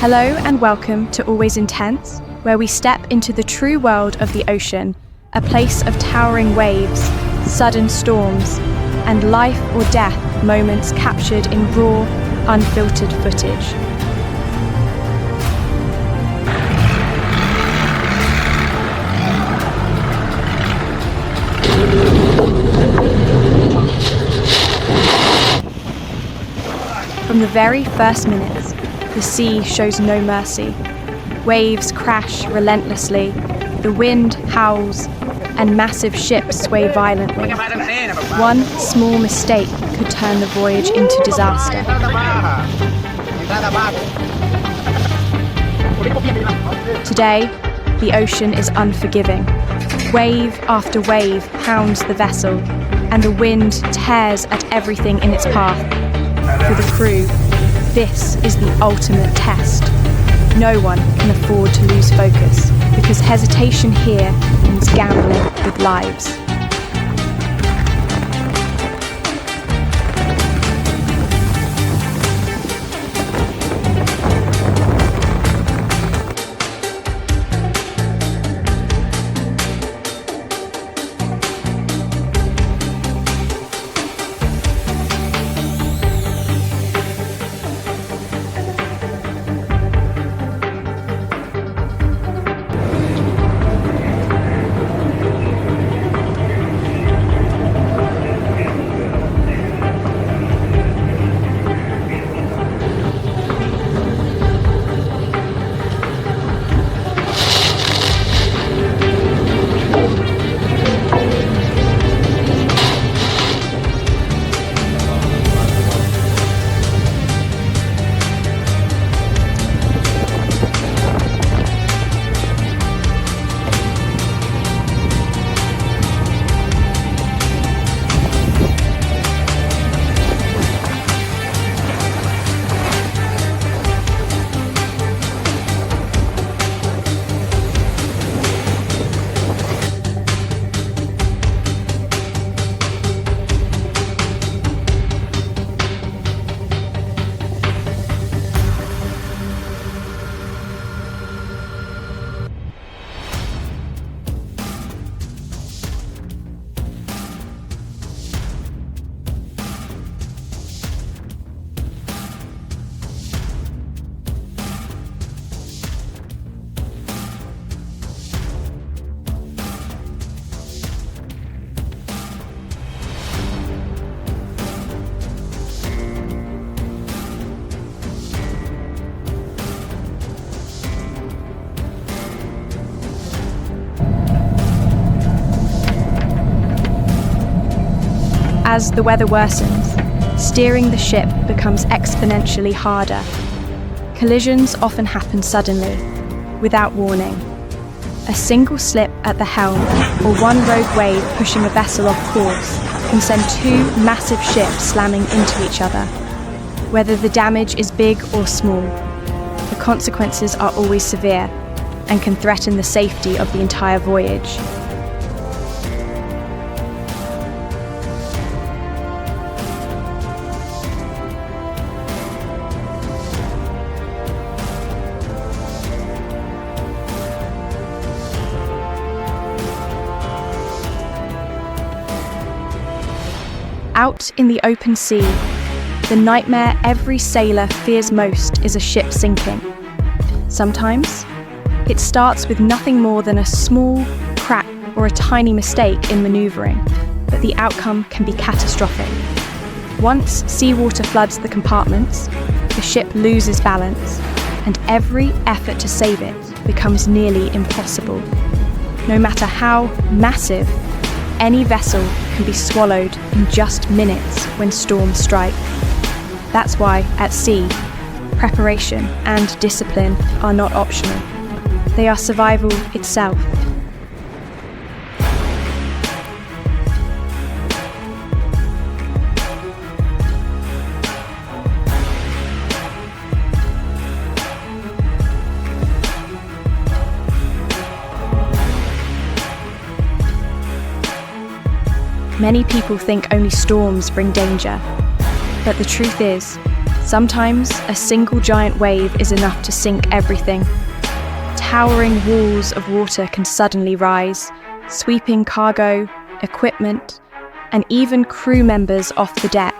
Hello and welcome to Always Intense, where we step into the true world of the ocean, a place of towering waves, sudden storms, and life or death moments captured in raw, unfiltered footage. From the very first minutes, the sea shows no mercy. Waves crash relentlessly, the wind howls, and massive ships sway violently. One small mistake could turn the voyage into disaster. Today, the ocean is unforgiving. Wave after wave pounds the vessel, and the wind tears at everything in its path. For the crew, this is the ultimate test. No one can afford to lose focus, because hesitation here means gambling with lives. As the weather worsens, steering the ship becomes exponentially harder. Collisions often happen suddenly, without warning. A single slip at the helm or one rogue wave pushing a vessel off course can send two massive ships slamming into each other. Whether the damage is big or small, the consequences are always severe and can threaten the safety of the entire voyage. Out in the open sea, the nightmare every sailor fears most is a ship sinking. Sometimes, it starts with nothing more than a small crack or a tiny mistake in manoeuvring, but the outcome can be catastrophic. Once seawater floods the compartments, the ship loses balance, and every effort to save it becomes nearly impossible. No matter how massive, any vessel can be swallowed in just minutes when storms strike. That's why, at sea, preparation and discipline are not optional. They are survival itself. Many people think only storms bring danger, but the truth is, Sometimes a single giant wave is enough to sink everything. Towering walls of water can suddenly rise, sweeping cargo, equipment, and even crew members off the deck.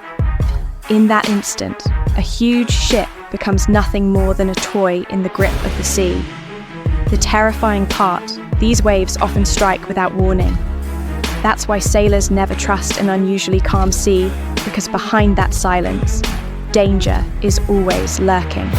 In that instant, a huge ship becomes nothing more than a toy in the grip of the sea. The terrifying part, these waves often strike without warning. That's why sailors never trust an unusually calm sea, because behind that silence, danger is always lurking.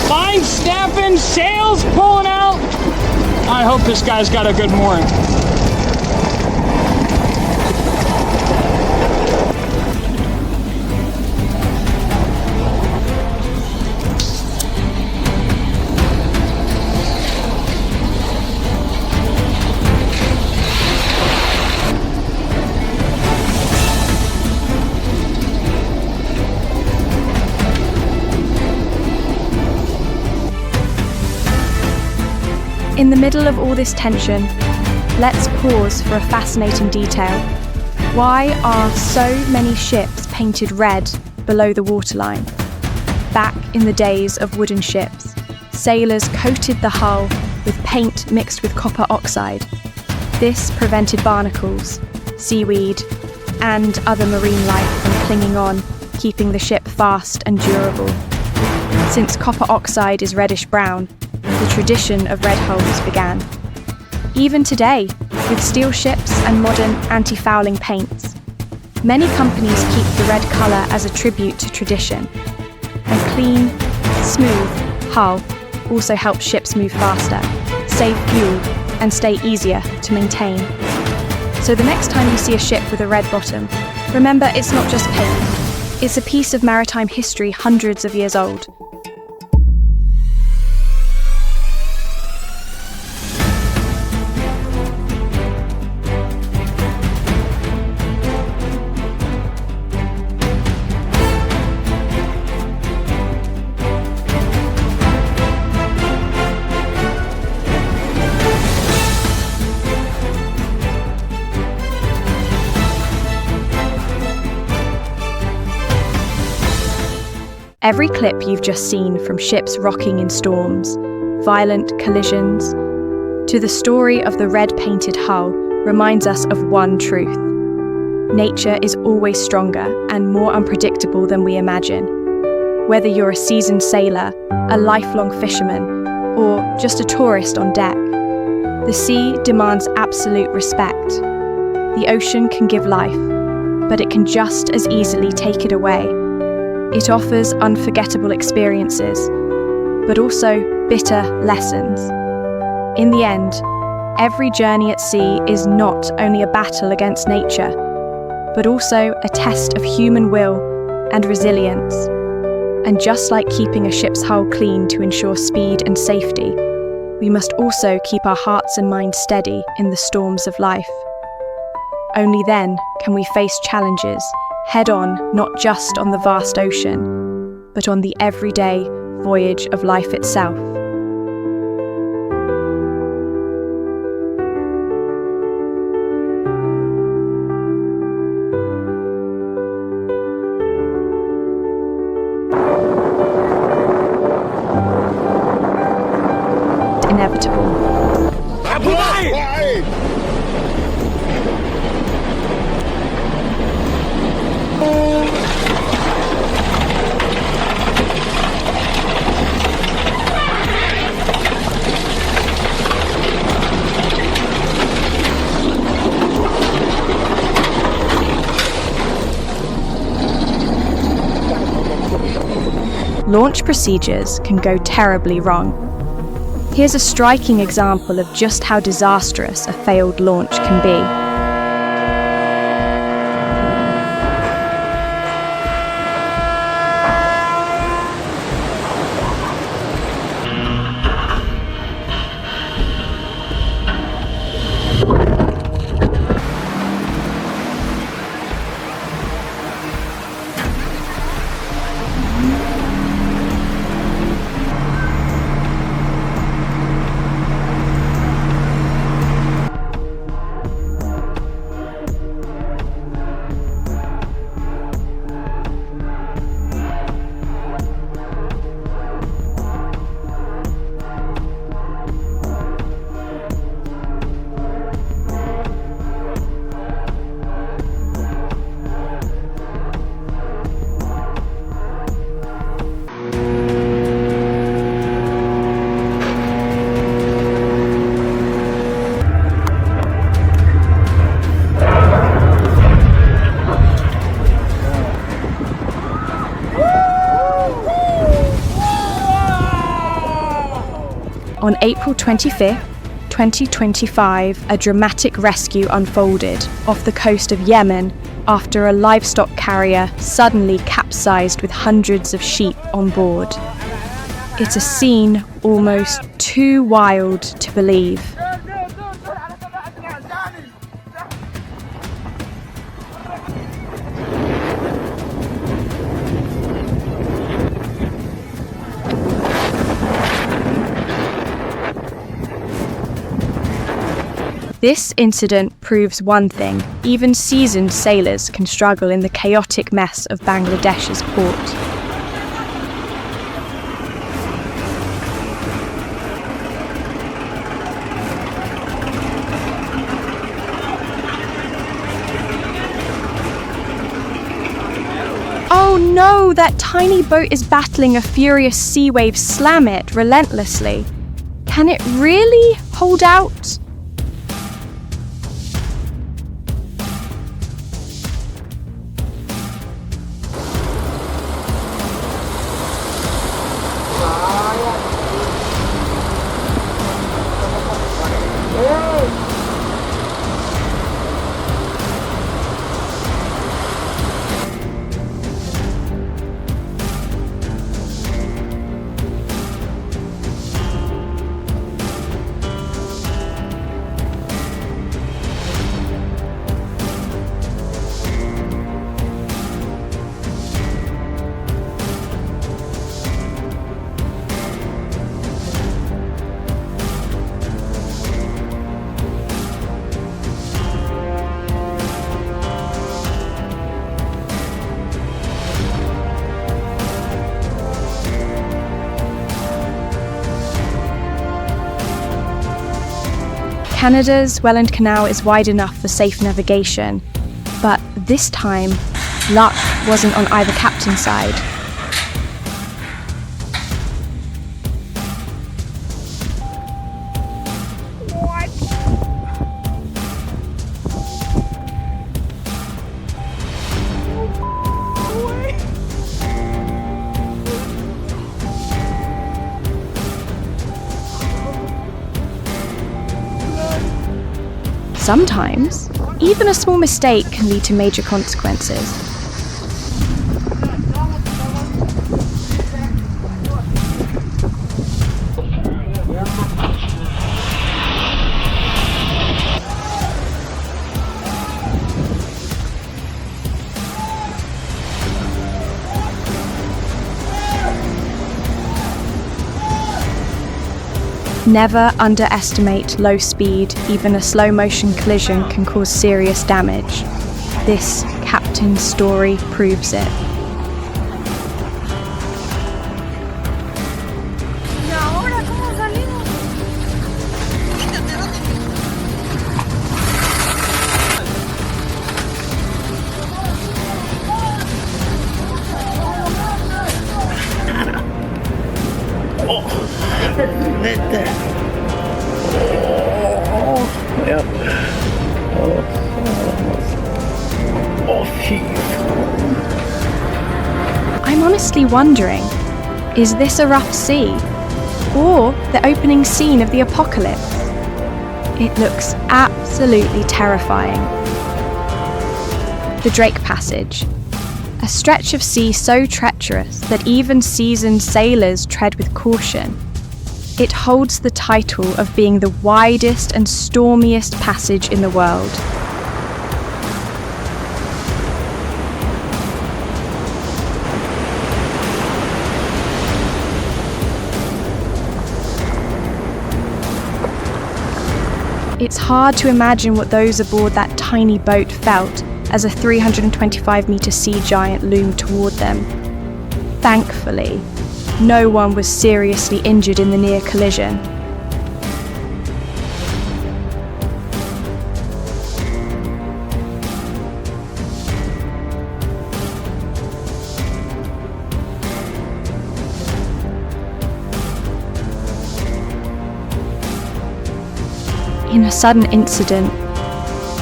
Line snapping, sails pulling out. I hope this guy's got a good mooring. In the middle of all this tension, let's pause for a fascinating detail. Why are so many ships painted red below the waterline? Back in the days of wooden ships, sailors coated the hull with paint mixed with copper oxide. This prevented barnacles, seaweed, and other marine life from clinging on, keeping the ship fast and durable. Since copper oxide is reddish-brown, the tradition of red hulls began. Even today, with steel ships and modern anti-fouling paints, many companies keep the red colour as a tribute to tradition. A clean, smooth hull also helps ships move faster, save fuel, and stay easier to maintain. So the next time you see a ship with a red bottom, remember it's not just paint. It's a piece of maritime history hundreds of years old. Every clip you've just seen, from ships rocking in storms, violent collisions, to the story of the red-painted hull, reminds us of one truth. Nature is always stronger and more unpredictable than we imagine. Whether you're a seasoned sailor, a lifelong fisherman, or just a tourist on deck, the sea demands absolute respect. The ocean can give life, but it can just as easily take it away. It offers unforgettable experiences, but also bitter lessons. In the end, every journey at sea is not only a battle against nature, but also a test of human will and resilience. And just like keeping a ship's hull clean to ensure speed and safety, we must also keep our hearts and minds steady in the storms of life. Only then can we face challenges head-on, not just on the vast ocean, but on the everyday voyage of life itself. Inevitable. Launch procedures can go terribly wrong. Here's a striking example of just how disastrous a failed launch can be. On April 25th, 2025, a dramatic rescue unfolded off the coast of Yemen after a livestock carrier suddenly capsized with hundreds of sheep on board. It's a scene almost too wild to believe. This incident proves one thing: even seasoned sailors can struggle in the chaotic mess of Bangladesh's port. Oh no, that tiny boat is battling a furious sea wave. Slam it relentlessly. Can it really hold out? Canada's Welland Canal is wide enough for safe navigation, but this time, luck wasn't on either captain's side. Sometimes, even a small mistake can lead to major consequences. Never underestimate low speed. Even a slow motion collision can cause serious damage. This captain's story proves it. I'm honestly wondering, is this a rough sea? or the opening scene of the apocalypse. It looks absolutely terrifying. The Drake Passage, a stretch of sea so treacherous that even seasoned sailors tread with caution. It holds the title of being the widest and stormiest passage in the world. It's hard to imagine what those aboard that tiny boat felt as a 325-metre sea giant loomed toward them. Thankfully, no one was seriously injured in the near collision. In a sudden incident,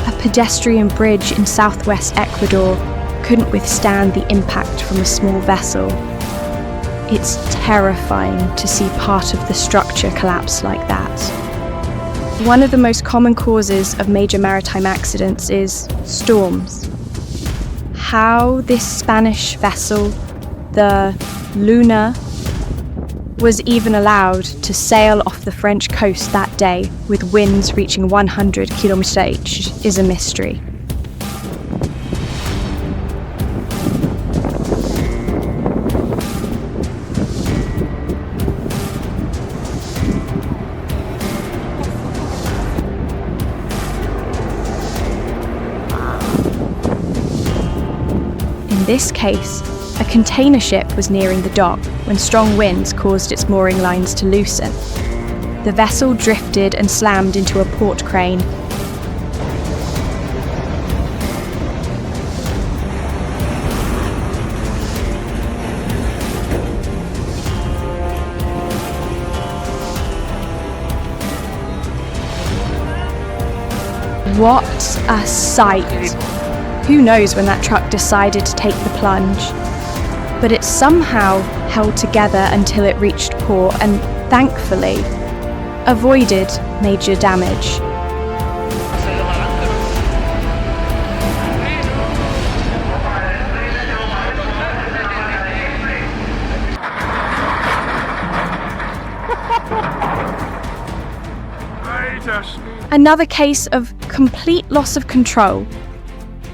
a pedestrian bridge in southwest Ecuador couldn't withstand the impact from a small vessel. It's terrifying to see part of the structure collapse like that. One of the most common causes of major maritime accidents is storms. How this Spanish vessel, the Luna, was even allowed to sail off the French coast that day with winds reaching 100 km/h is a mystery. In this case, a container ship was nearing the dock when strong winds caused its mooring lines to loosen. The vessel drifted and slammed into a port crane. What a sight! Who knows when that truck decided to take the plunge? But it somehow held together until it reached port and, thankfully, avoided major damage. Another case of complete loss of control.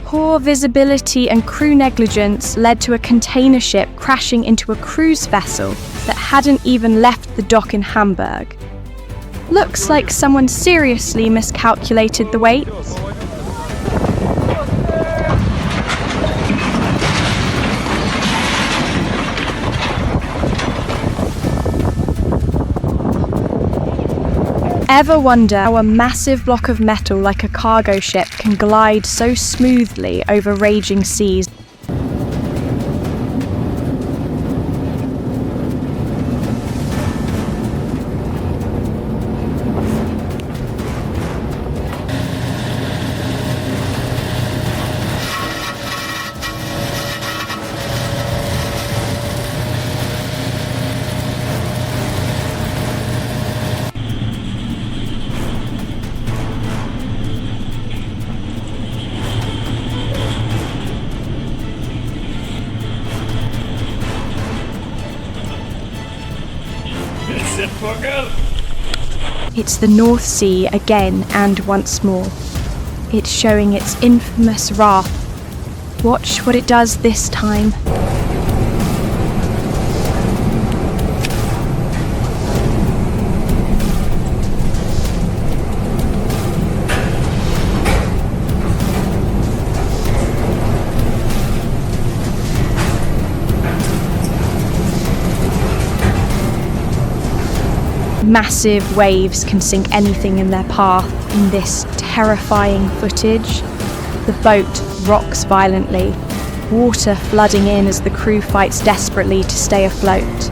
Poor visibility and crew negligence led to a container ship crashing into a cruise vessel that hadn't even left the dock in Hamburg. Looks like someone seriously miscalculated the weight. Ever wonder how a massive block of metal like a cargo ship can glide so smoothly over raging seas? It's the North Sea again and once more. It's showing its infamous wrath. Watch what it does this time. Massive waves can sink anything in their path in this terrifying footage. The boat rocks violently, water flooding in as the crew fights desperately to stay afloat.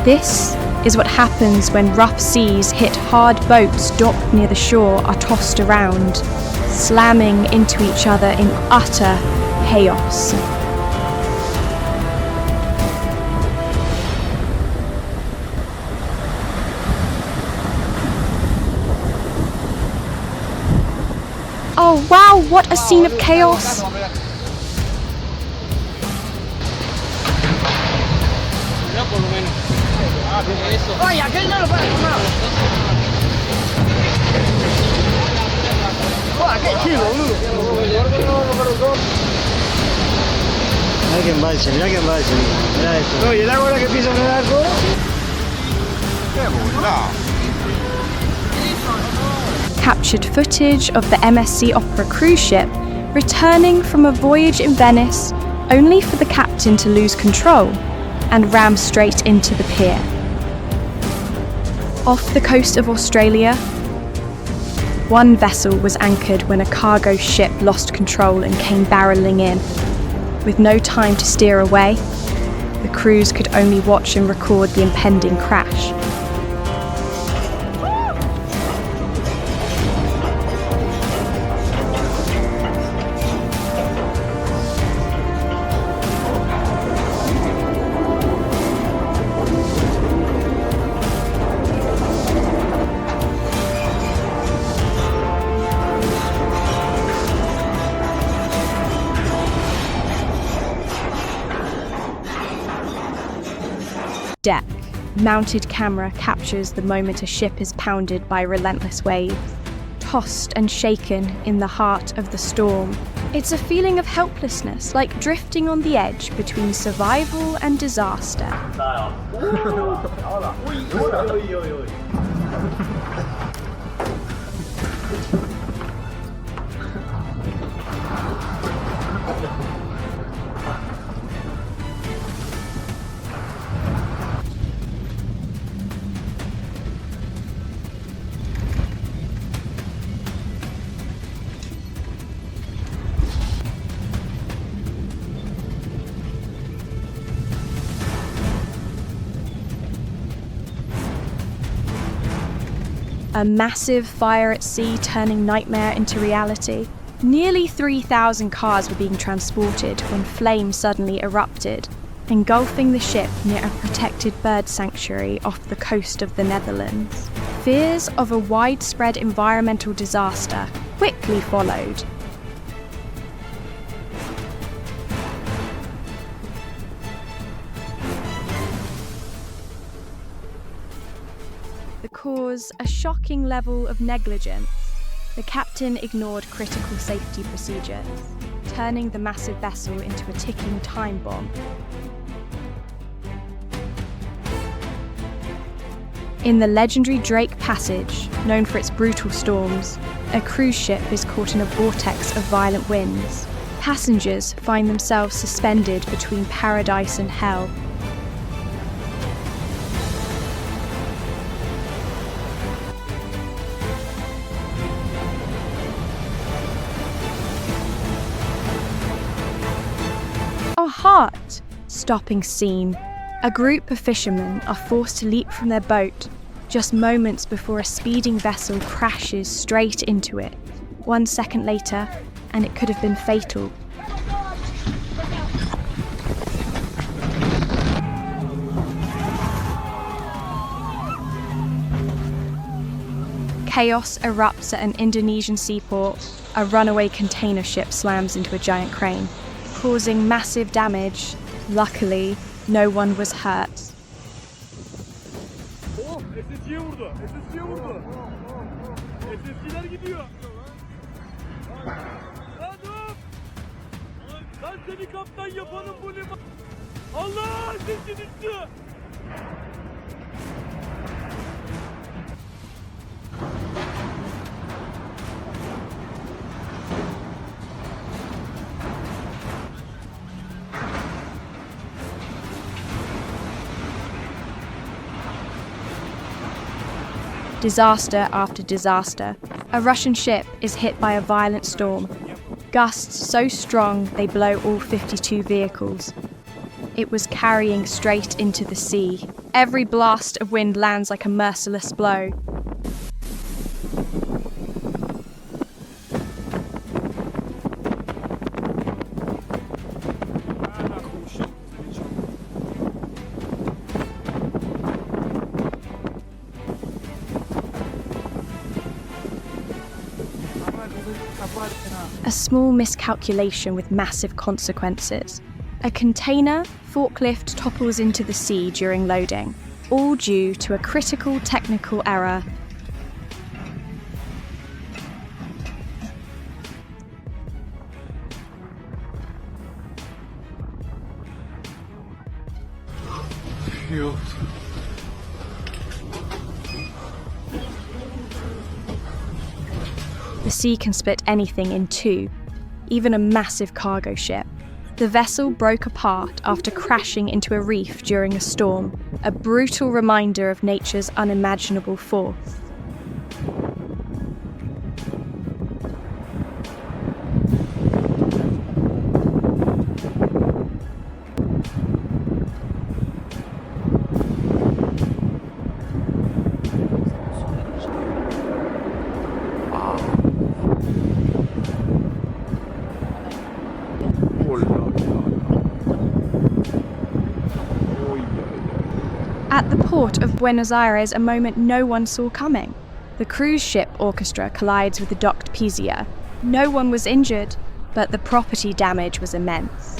This is what happens when rough seas hit hard boats docked near the shore are tossed around, slamming into each other in utter chaos. Oh wow, what a scene of chaos! Mirá que embalse, mirá que embalse. Mirá esto. No, y el agua ahora que empieza a frenar todo. Captured footage of the MSC Opera cruise ship returning from a voyage in Venice only for the captain to lose control and ram straight into the pier. Off the coast of Australia, one vessel was anchored when a cargo ship lost control and came barreling in. With no time to steer away, the crews could only watch and record the impending crash. Deck. Mounted camera captures the moment a ship is pounded by relentless waves, tossed and shaken in the heart of the storm. It's a feeling of helplessness, like drifting on the edge between survival and disaster. A massive fire at sea turning nightmare into reality. Nearly 3,000 cars were being transported when flames suddenly erupted, engulfing the ship near a protected bird sanctuary off the coast of the Netherlands. Fears of a widespread environmental disaster quickly followed. The cause, a shocking level of negligence. The captain ignored critical safety procedures, turning the massive vessel into a ticking time bomb. In the legendary Drake Passage, known for its brutal storms, a cruise ship is caught in a vortex of violent winds. Passengers find themselves suspended between paradise and hell. A heart-stopping scene. A group of fishermen are forced to leap from their boat just moments before a speeding vessel crashes straight into it. 1 second later, and it could have been fatal. Chaos erupts at an Indonesian seaport. A runaway container ship slams into a giant crane, causing massive damage. Luckily, no one was hurt. SSC'ye vurdu. SSC'ye vurdu. SSC'ler gidiyor. Lan dur. Lan seni kaptan yapanım bu liman. Allah SSC düştü. Disaster after disaster. A Russian ship is hit by a violent storm. Gusts so strong they blow all 52 vehicles. It was carrying straight into the sea. Every blast of wind lands like a merciless blow. A small miscalculation with massive consequences. A container forklift topples into the sea during loading, all due to a critical technical error. The sea can split anything in two, even a massive cargo ship. The vessel broke apart after crashing into a reef during a storm, a brutal reminder of nature's unimaginable force. At the port of Buenos Aires, a moment no one saw coming. The cruise ship orchestra collides with the docked Pisia. No one was injured, but the property damage was immense.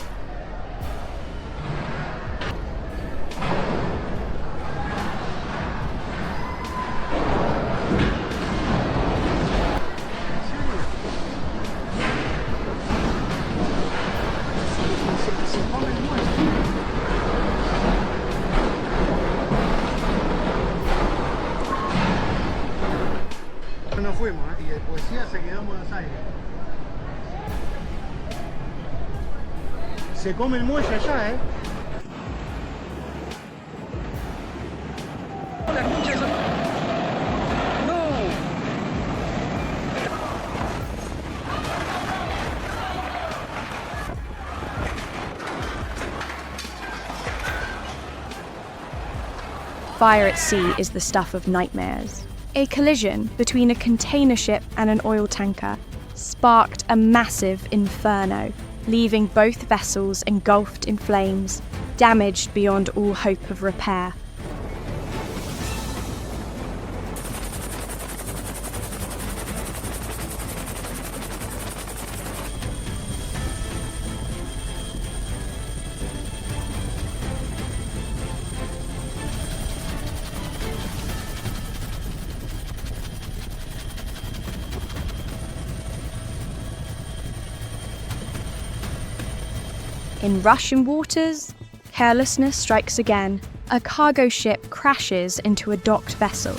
Nos fuimos, y el policía se quedó en Buenos Aires. Se come el muelle allá, Fire at sea is the stuff of nightmares. A collision between a container ship and an oil tanker sparked a massive inferno, leaving both vessels engulfed in flames, damaged beyond all hope of repair. In Russian waters, carelessness strikes again. A cargo ship crashes into a docked vessel,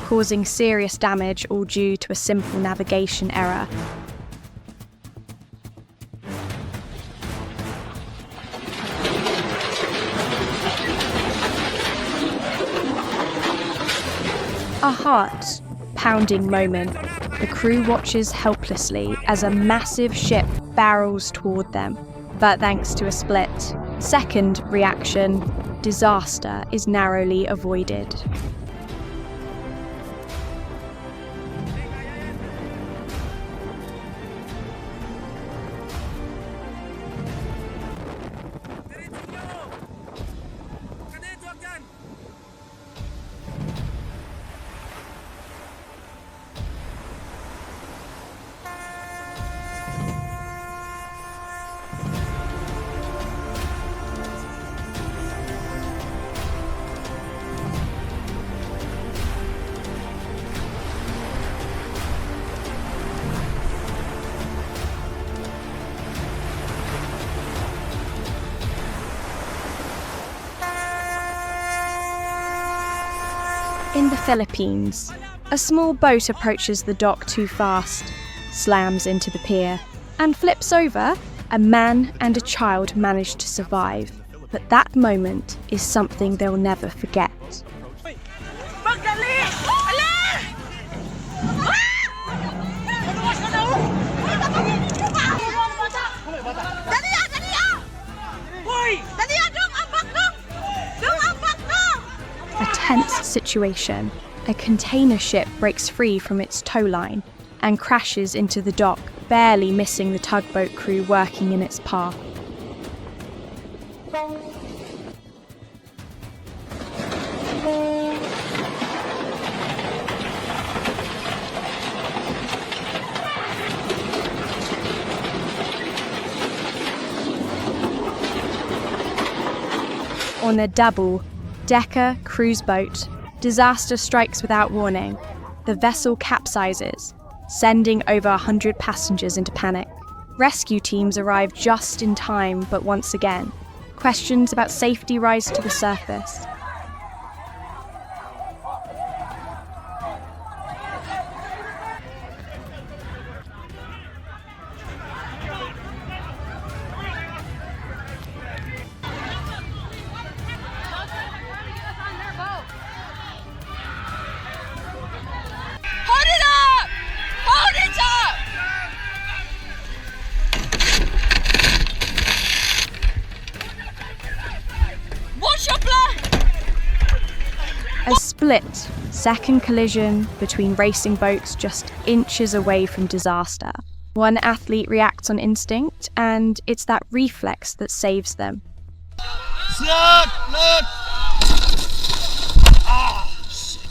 causing serious damage all due to a simple navigation error. A heart-pounding moment. The crew watches helplessly as a massive ship barrels toward them. But thanks to a split-second reaction, disaster is narrowly avoided. In the Philippines, a small boat approaches the dock too fast, slams into the pier, and flips over. A man and a child manage to survive, but that moment is something they'll never forget. tense situation, a container ship breaks free from its tow line and crashes into the dock, barely missing the tugboat crew working in its path. On a double-decker cruise boat, disaster strikes without warning. The vessel capsizes, sending over 100 passengers into panic. Rescue teams arrive just in time, but once again, questions about safety rise to the surface. Hold it up! Hold it up! Watch your blood! A split-second collision between racing boats just inches away from disaster. One athlete reacts on instinct, and it's that reflex that saves them. Look! Look! Ah, shit.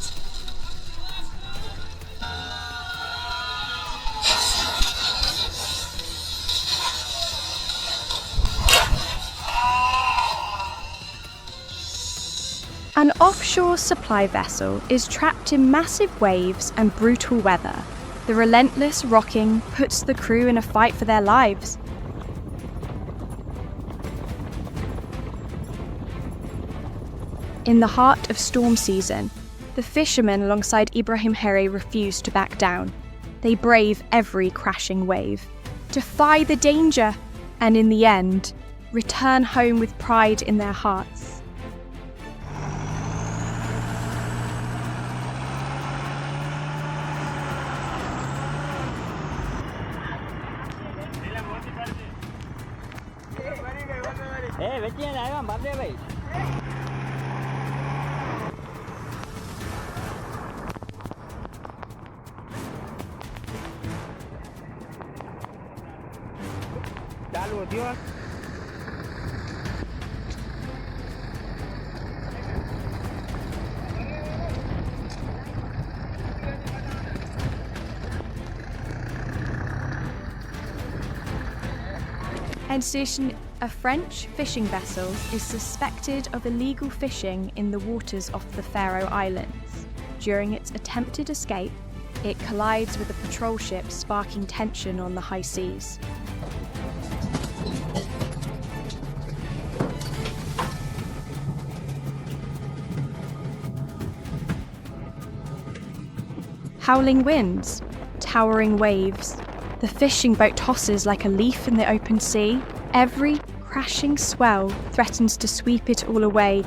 An offshore supply vessel is trapped in massive waves and brutal weather. The relentless rocking puts the crew in a fight for their lives. In the heart of storm season, the fishermen alongside Ibrahim Herry refuse to back down. They brave every crashing wave, defy the danger, and in the end, return home with pride in their hearts. And station, a French fishing vessel is suspected of illegal fishing in the waters off the Faroe Islands. During its attempted escape, it collides with a patrol ship, sparking tension on the high seas. Howling winds, towering waves. The fishing boat tosses like a leaf in the open sea. Every crashing swell threatens to sweep it all away.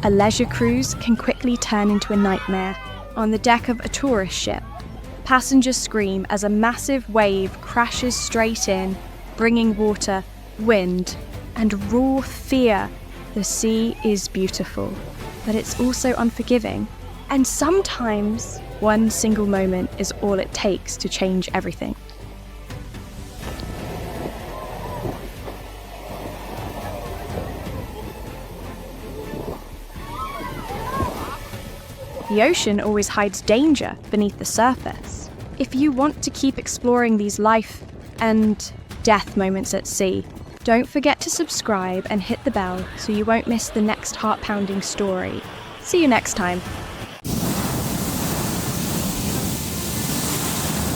A leisure cruise can quickly turn into a nightmare. On the deck of a tourist ship, passengers scream as a massive wave crashes straight in, bringing water, wind, and raw fear. The sea is beautiful, but it's also unforgiving. And sometimes, one single moment is all it takes to change everything. The ocean always hides danger beneath the surface. If you want to keep exploring these life and death moments at sea, don't forget to subscribe and hit the bell so you won't miss the next heart-pounding story. See you next time.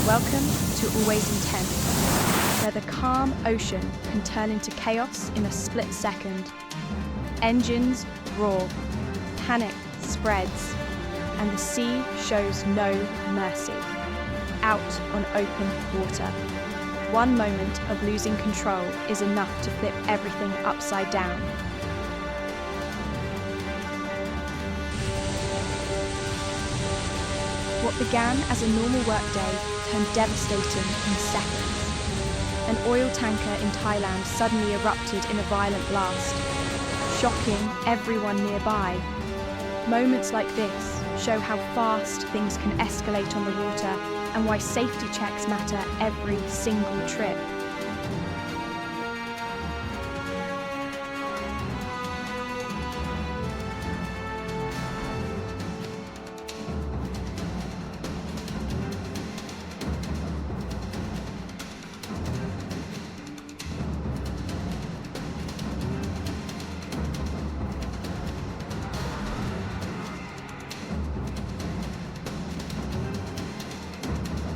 Welcome to Always Intense, where the calm ocean can turn into chaos in a split second. Engines roar, panic spreads, and the sea shows no mercy. Out on open water. One moment of losing control is enough to flip everything upside down. What began as a normal workday turned devastating in seconds. An oil tanker in Thailand suddenly erupted in a violent blast, shocking everyone nearby. Moments like this show how fast things can escalate on the water and why safety checks matter every single trip.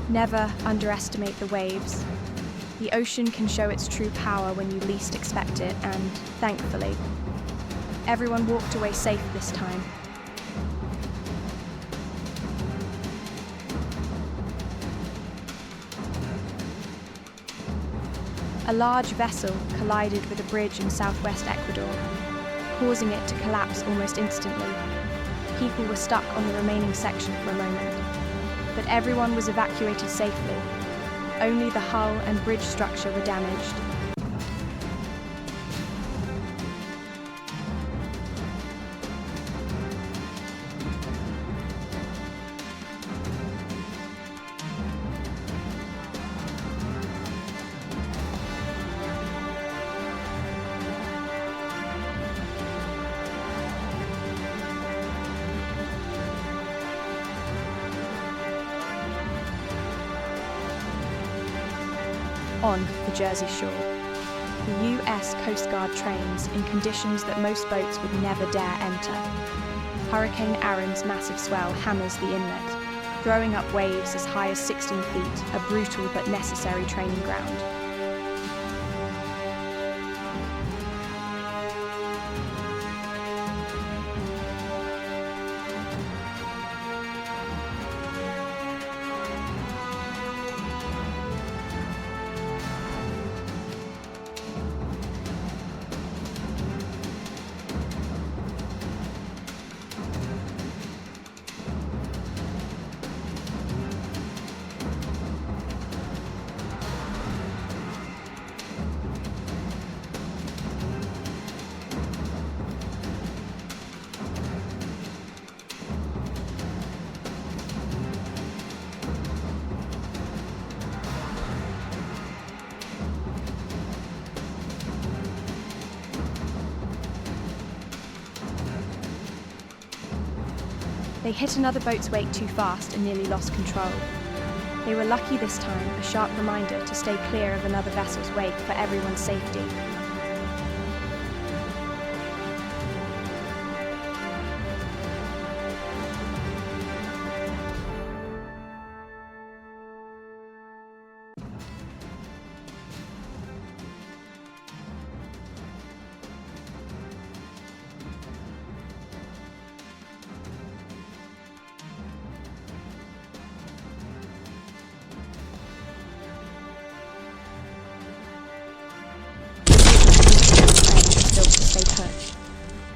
Never underestimate the waves. The ocean can show its true power when you least expect it, and thankfully, everyone walked away safe this time. A large vessel collided with a bridge in southwest Ecuador, causing it to collapse almost instantly. People were stuck on the remaining section for a moment, but everyone was evacuated safely. Only the hull and bridge structure were damaged. On the Jersey Shore, the US Coast Guard trains in conditions that most boats would never dare enter. Hurricane Aaron's massive swell hammers the inlet, throwing up waves as high as 16 feet, a brutal but necessary training ground. They hit another boat's wake too fast and nearly lost control. They were lucky this time, a sharp reminder to stay clear of another vessel's wake for everyone's safety.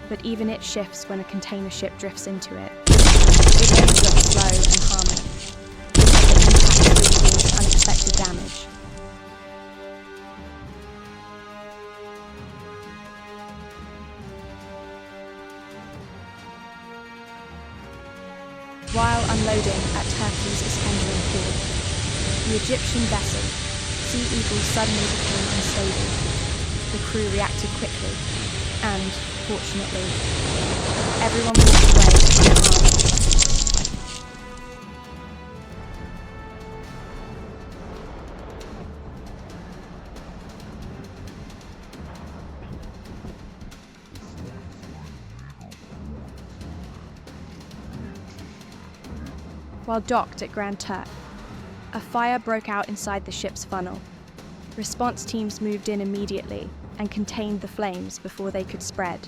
But even it shifts when a container ship drifts into it. It may look slow and harmless, but the impact will cause unexpected damage. While unloading at Turkey's Iskandarian port, the Egyptian vessel, Sea Eagle, suddenly became unstable. The crew reacted quickly, and, fortunately, everyone walked away unharmed. While docked at Grand Turk, a fire broke out inside the ship's funnel. Response teams moved in immediately and contained the flames before they could spread.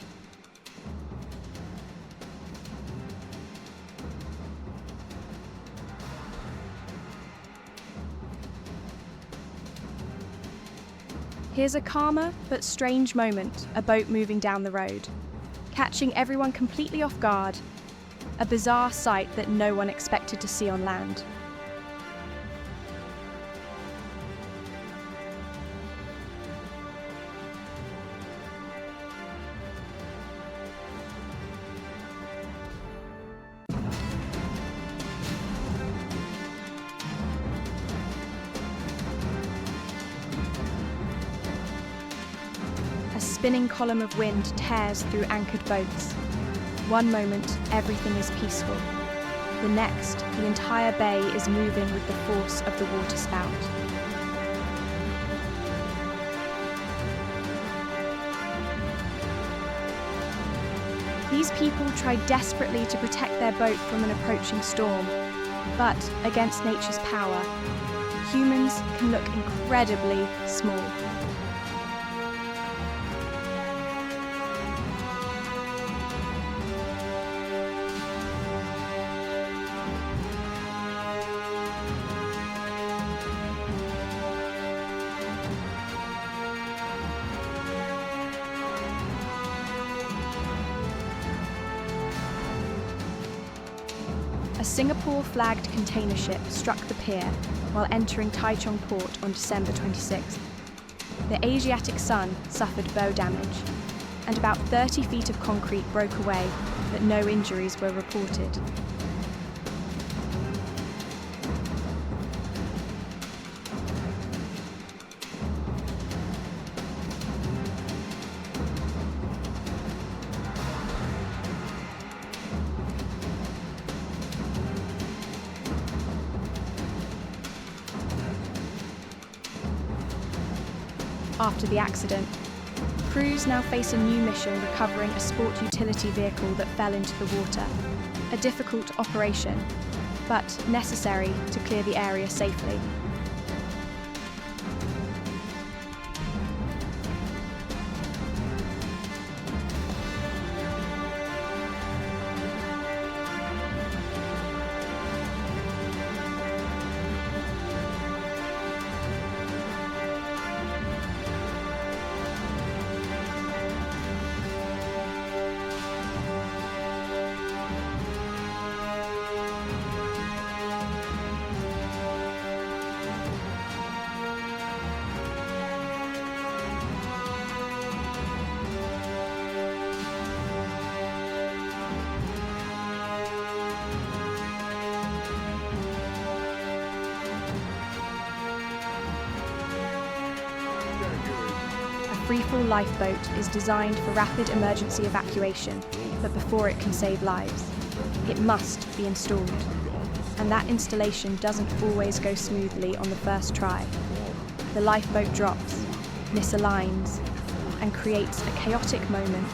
Here's a calmer but strange moment, a boat moving down the road, catching everyone completely off guard, a bizarre sight that no one expected to see on land. A spinning column of wind tears through anchored boats. One moment, everything is peaceful. The next, the entire bay is moving with the force of the waterspout. These people try desperately to protect their boat from an approaching storm, but against nature's power, humans can look incredibly small. A Singapore-flagged container ship struck the pier while entering Taichung port on December 26th. The Asiatic Sun suffered bow damage, and about 30 feet of concrete broke away, but no injuries were reported. After the accident, crews now face a new mission recovering a sport utility vehicle that fell into the water. A difficult operation, but necessary to clear the area safely. A freefall lifeboat is designed for rapid emergency evacuation, but before it can save lives, it must be installed. And that installation doesn't always go smoothly on the first try. The lifeboat drops, misaligns, and creates a chaotic moment.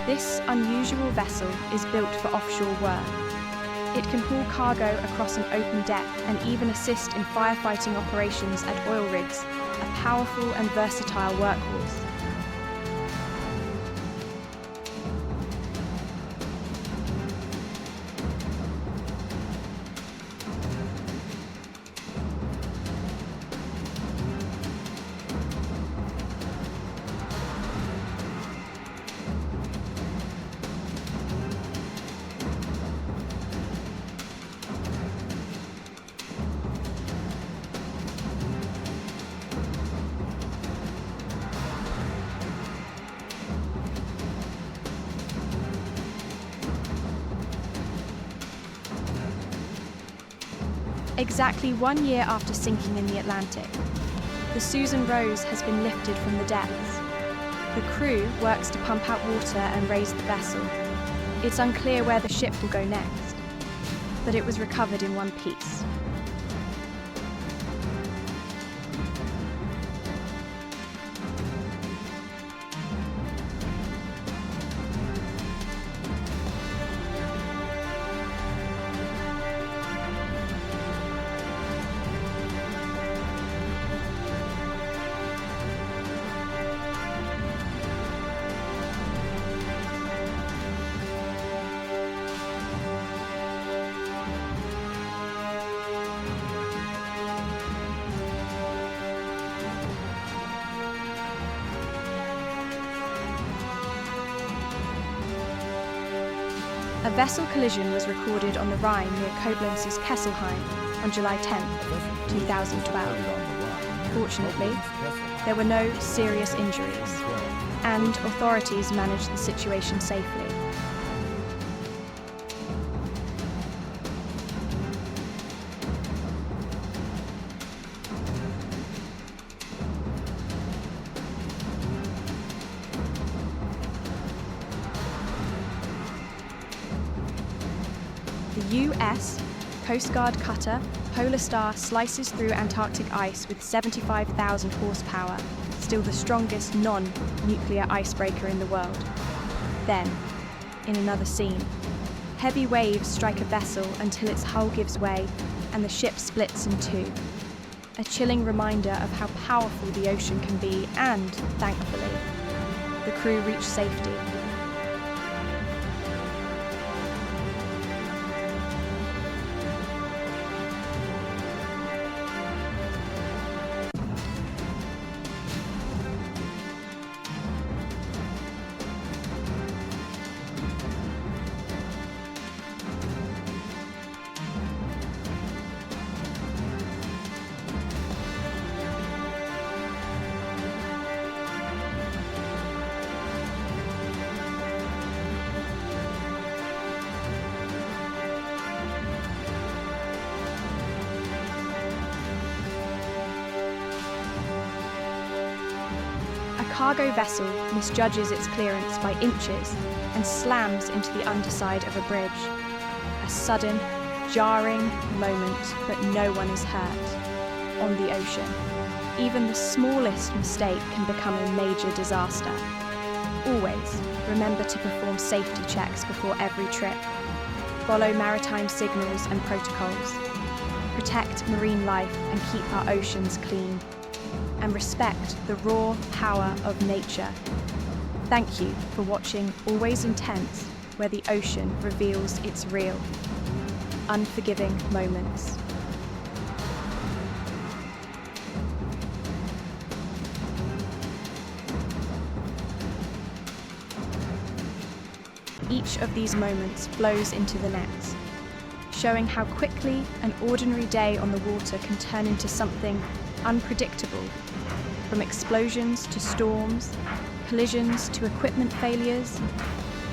This unusual vessel is built for offshore work. It can haul cargo across an open deck and even assist in firefighting operations at oil rigs, a powerful and versatile workhorse. Exactly 1 year after sinking in the Atlantic, the Susan Rose has been lifted from the depths. The crew works to pump out water and raise the vessel. It's unclear where the ship will go next, but it was recovered in one piece. A vessel collision was recorded on the Rhine near Koblenz's Kesselheim on July 10, 2012. Fortunately, there were no serious injuries, and authorities managed the situation safely. The US Coast Guard cutter Polar Star slices through Antarctic ice with 75,000 horsepower, still the strongest non-nuclear icebreaker in the world. Then, in another scene, heavy waves strike a vessel until its hull gives way and the ship splits in two. A chilling reminder of how powerful the ocean can be and, thankfully, the crew reach safety. A cargo vessel misjudges its clearance by inches and slams into the underside of a bridge. A sudden, jarring moment, but no one is hurt. On the ocean, even the smallest mistake can become a major disaster. Always remember to perform safety checks before every trip. Follow maritime signals and protocols. Protect marine life and keep our oceans clean. And respect the raw power of nature. Thank you for watching Always Intense, where the ocean reveals its real, unforgiving moments. Each of these moments flows into the next, showing how quickly an ordinary day on the water can turn into something unpredictable. From explosions to storms, collisions to equipment failures,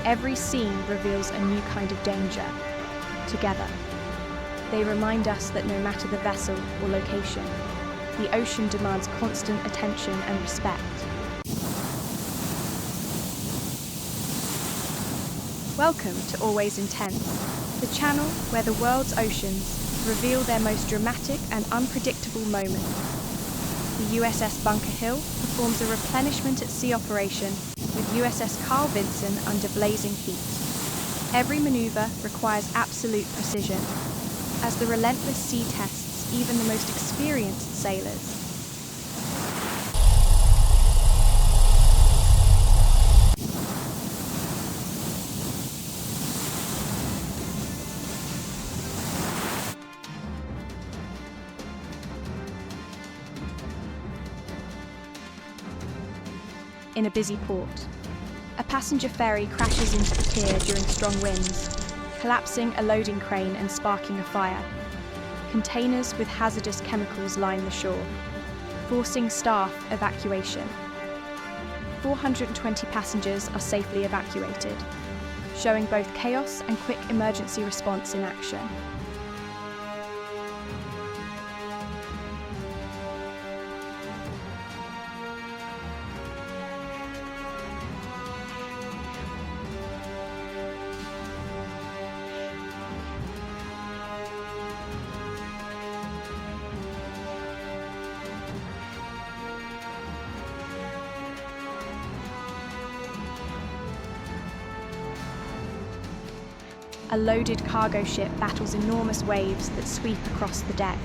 every scene reveals a new kind of danger. Together, they remind us that no matter the vessel or location, the ocean demands constant attention and respect. Welcome to Always Intense, the channel where the world's oceans reveal their most dramatic and unpredictable moments. The USS Bunker Hill performs a replenishment at sea operation with USS Carl Vinson under blazing heat. Every maneuver requires absolute precision, as the relentless sea tests even the most experienced sailors. In a busy port, a passenger ferry crashes into the pier during strong winds, collapsing a loading crane and sparking a fire. Containers with hazardous chemicals line the shore, forcing staff evacuation. 420 passengers are safely evacuated, showing both chaos and quick emergency response in action. a loaded cargo ship battles enormous waves that sweep across the deck.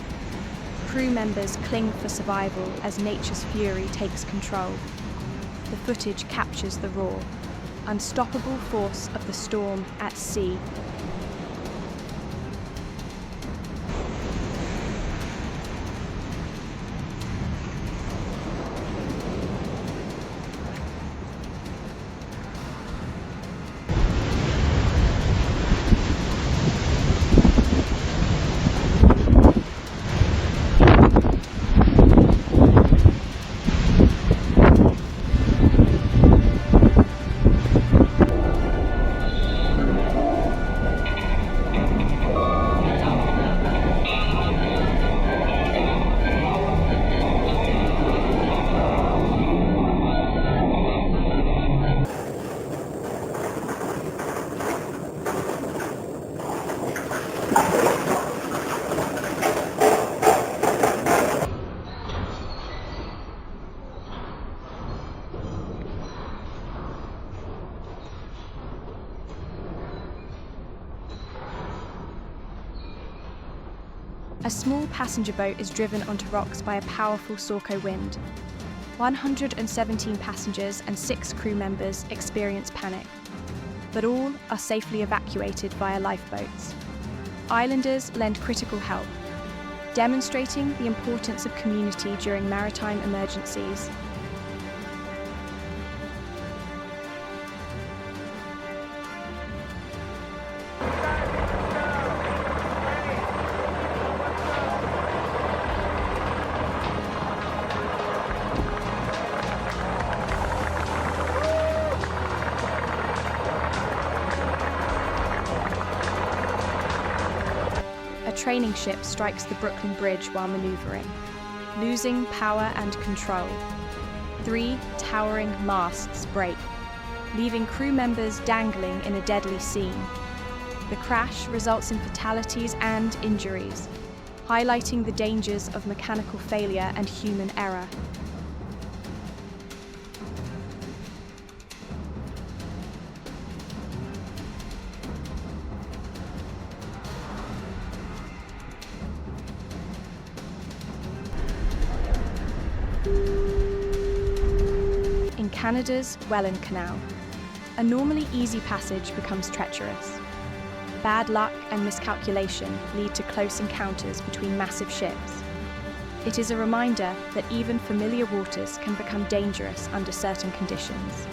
Crew members cling for survival as nature's fury takes control. The footage captures the raw, unstoppable force of the storm at sea. A small passenger boat is driven onto rocks by a powerful Sorko wind. 117 passengers and 6 crew members experience panic, but all are safely evacuated via lifeboats. Islanders lend critical help, demonstrating the importance of community during maritime emergencies. A training ship strikes the Brooklyn Bridge while maneuvering, losing power and control. 3 towering masts break, leaving crew members dangling in a deadly scene. The crash results in fatalities and injuries, highlighting the dangers of mechanical failure and human error. In Canada's Welland Canal, a normally easy passage becomes treacherous. Bad luck and miscalculation lead to close encounters between massive ships. It is a reminder that even familiar waters can become dangerous under certain conditions.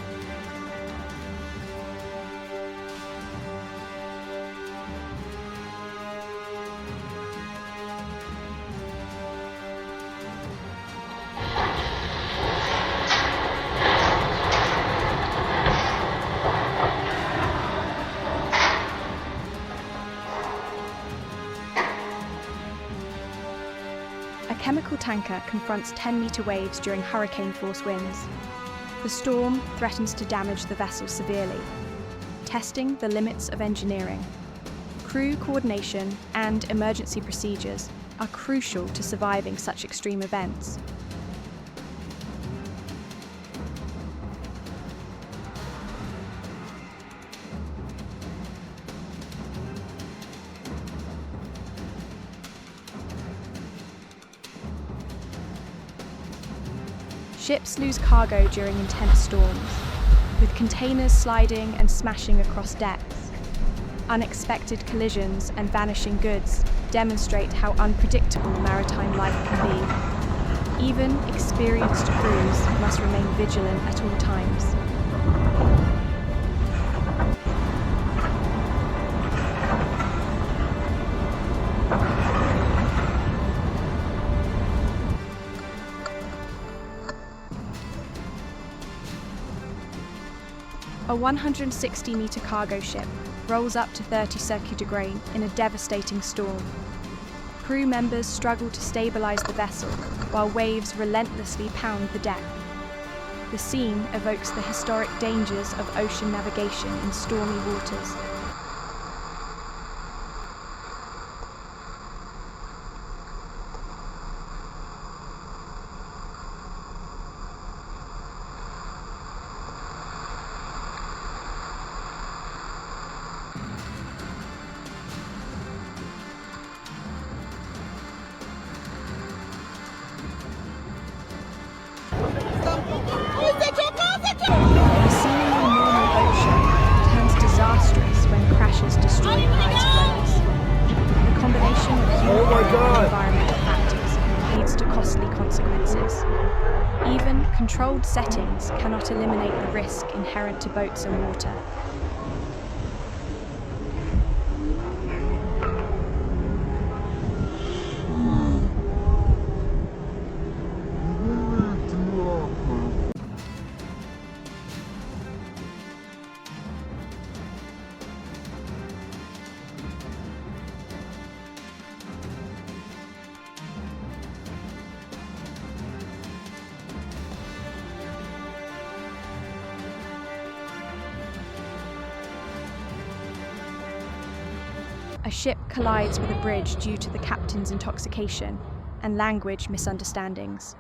A chemical tanker confronts 10-meter waves during hurricane-force winds. The storm threatens to damage the vessel severely, testing the limits of engineering. Crew coordination and emergency procedures are crucial to surviving such extreme events. Ships lose cargo during intense storms, with containers sliding and smashing across decks. Unexpected collisions and vanishing goods demonstrate how unpredictable maritime life can be. Even experienced crews must remain vigilant at all times. A 160-meter cargo ship rolls up to 30 centigrade in a devastating storm. Crew members struggle to stabilize the vessel while waves relentlessly pound the deck. The scene evokes the historic dangers of ocean navigation in stormy waters. controlled settings cannot eliminate the risk inherent to boats and water. A ship collides with a bridge due to the captain's intoxication and language misunderstandings.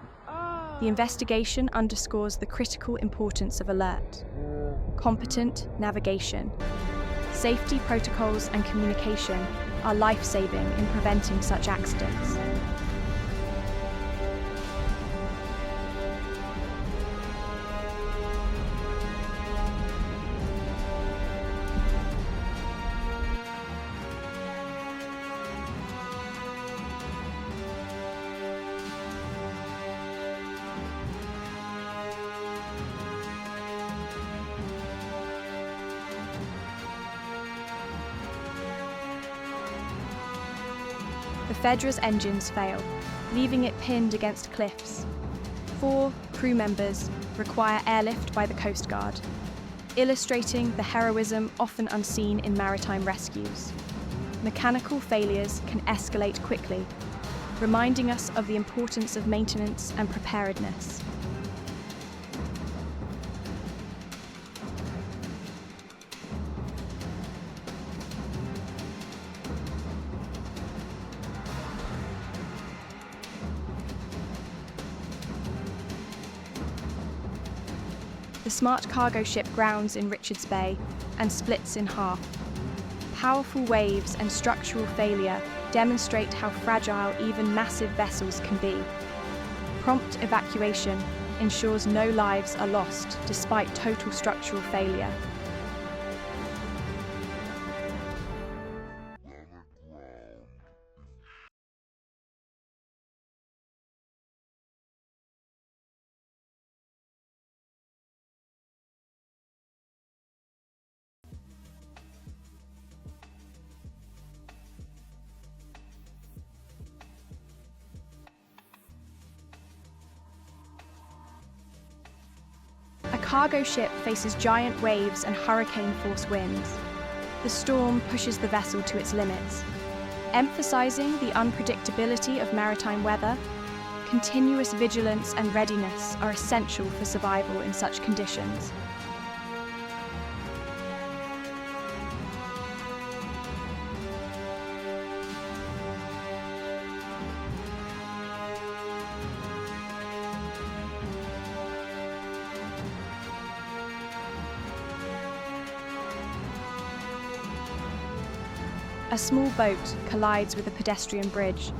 The investigation underscores the critical importance of alert, competent navigation. Safety protocols and communication are life-saving in preventing such accidents. The Fedra's engines fail, leaving it pinned against cliffs. 4 crew members require airlift by the Coast Guard, illustrating the heroism often unseen in maritime rescues. Mechanical failures can escalate quickly, reminding us of the importance of maintenance and preparedness. The smart cargo ship grounds in Richards Bay and splits in half. Powerful waves and structural failure demonstrate how fragile even massive vessels can be. Prompt evacuation ensures no lives are lost despite total structural failure. A cargo ship faces giant waves and hurricane-force winds. The storm pushes the vessel to its limits. Emphasizing the unpredictability of maritime weather, continuous vigilance and readiness are essential for survival in such conditions. A small boat collides with a pedestrian bridge,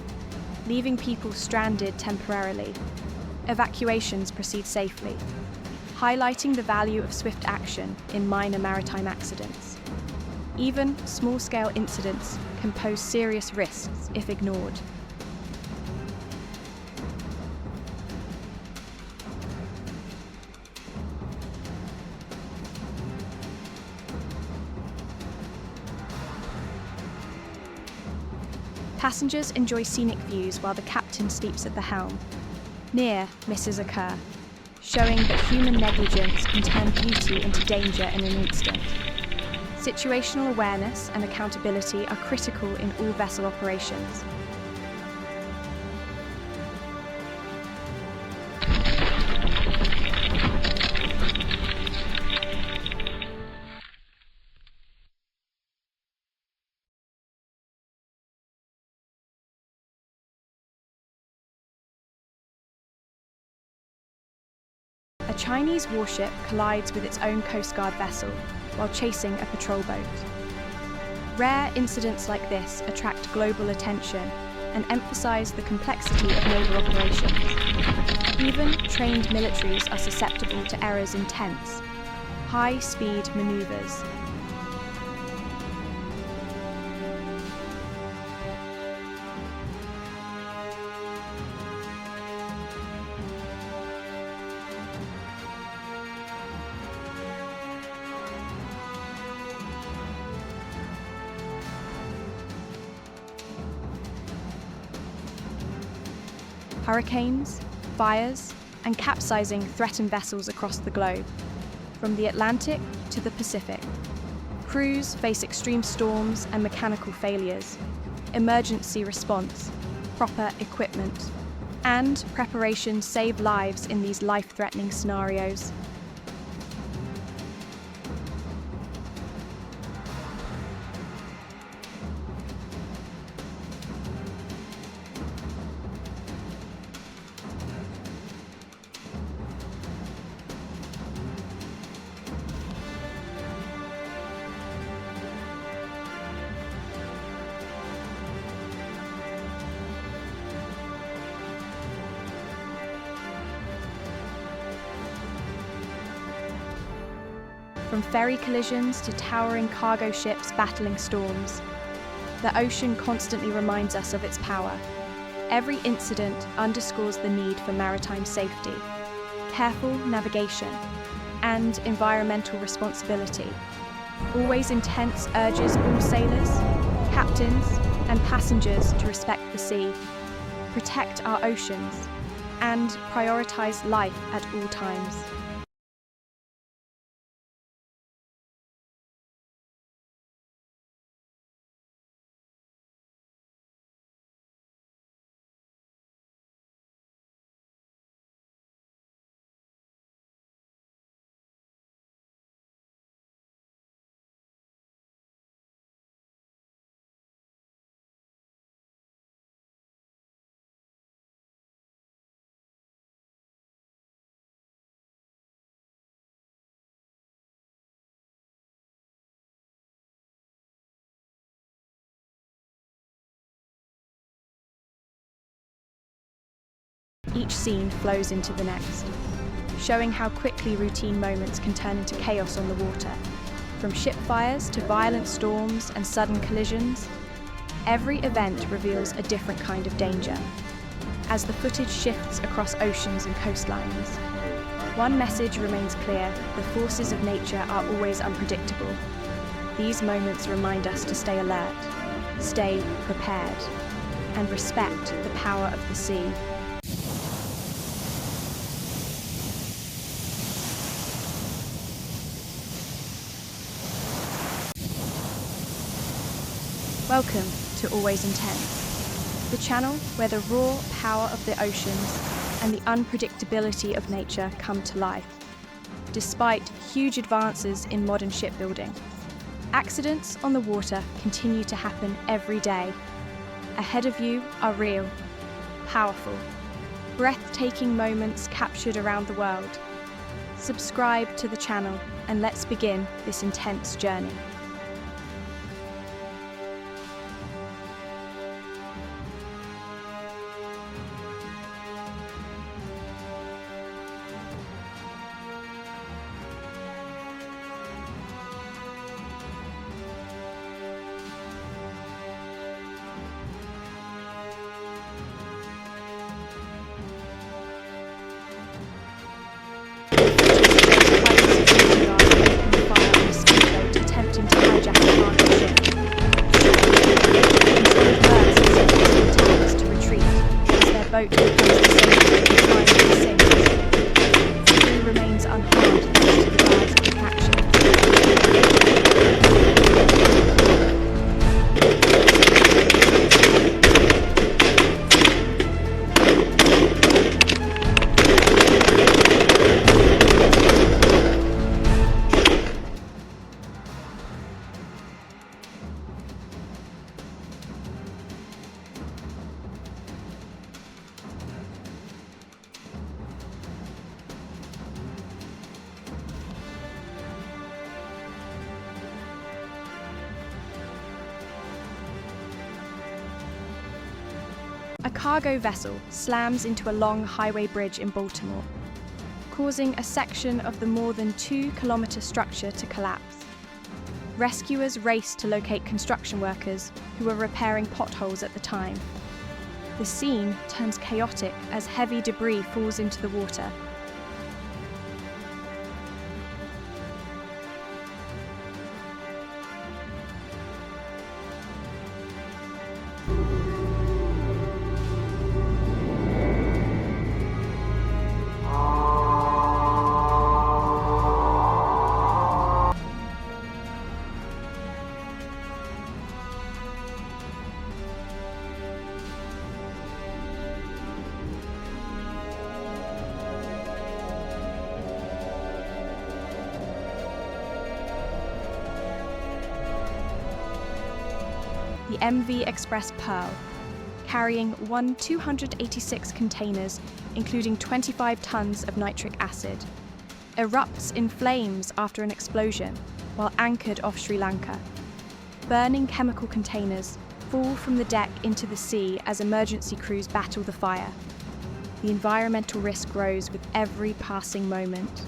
leaving people stranded temporarily. Evacuations proceed safely, highlighting the value of swift action in minor maritime accidents. Even small-scale incidents can pose serious risks if ignored. Passengers enjoy scenic views while the captain sleeps at the helm. Near misses occur, showing that human negligence can turn beauty into danger in an instant. Situational awareness and accountability are critical in all vessel operations. A Chinese warship collides with its own Coast Guard vessel while chasing a patrol boat. Rare incidents like this attract global attention and emphasize the complexity of naval operations. Even trained militaries are susceptible to errors in tense, high-speed maneuvers. Hurricanes, fires, and capsizing threaten vessels across the globe, from the Atlantic to the Pacific. Crews face extreme storms and mechanical failures, emergency response, proper equipment, and preparation save lives in these life-threatening scenarios. From ferry collisions to towering cargo ships battling storms, the ocean constantly reminds us of its power. Every incident underscores the need for maritime safety, careful navigation, and environmental responsibility. Always intense urges all sailors, captains, and passengers to respect the sea, protect our oceans, and prioritize life at all times. Each scene flows into the next, showing how quickly routine moments can turn into chaos on the water. From ship fires to violent storms and sudden collisions, every event reveals a different kind of danger. As the footage shifts across oceans and coastlines, one message remains clear: the forces of nature are always unpredictable. These moments remind us to stay alert, stay prepared, and respect the power of the sea. Welcome to Always Intense, the channel where the raw power of the oceans and the unpredictability of nature come to life. Despite huge advances in modern shipbuilding, accidents on the water continue to happen every day. Ahead of you are real, powerful, breathtaking moments captured around the world. Subscribe to the channel and let's begin this intense journey. Attempting to hijack a cargo ship. Instead, birds attempts to retreat as their boat becomes disabled and finally sinks. The crew remains unharmed thanks to the guard's quick action. A cargo vessel slams into a long highway bridge in Baltimore, causing a section of the more than 2-kilometre structure to collapse. Rescuers race to locate construction workers who were repairing potholes at the time. The scene turns chaotic as heavy debris falls into the water. the MV Express Pearl, carrying 286 containers, including 25 tons of nitric acid, erupts in flames after an explosion while anchored off Sri Lanka. Burning chemical containers fall from the deck into the sea as emergency crews battle the fire. The environmental risk grows with every passing moment.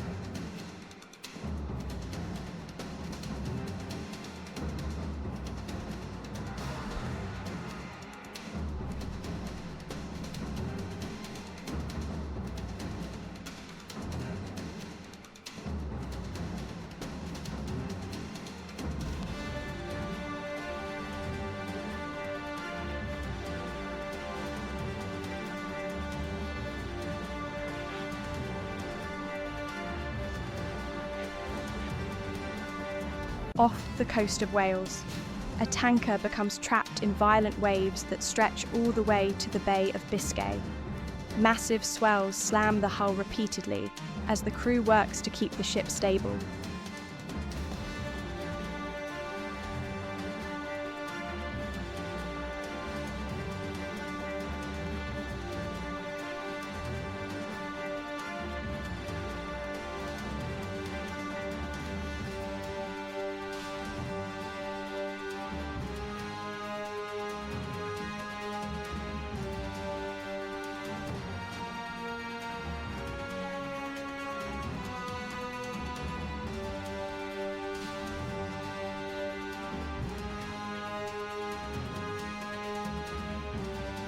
Off the coast of Wales, a tanker becomes trapped in violent waves that stretch all the way to the Bay of Biscay. Massive swells slam the hull repeatedly as the crew works to keep the ship stable.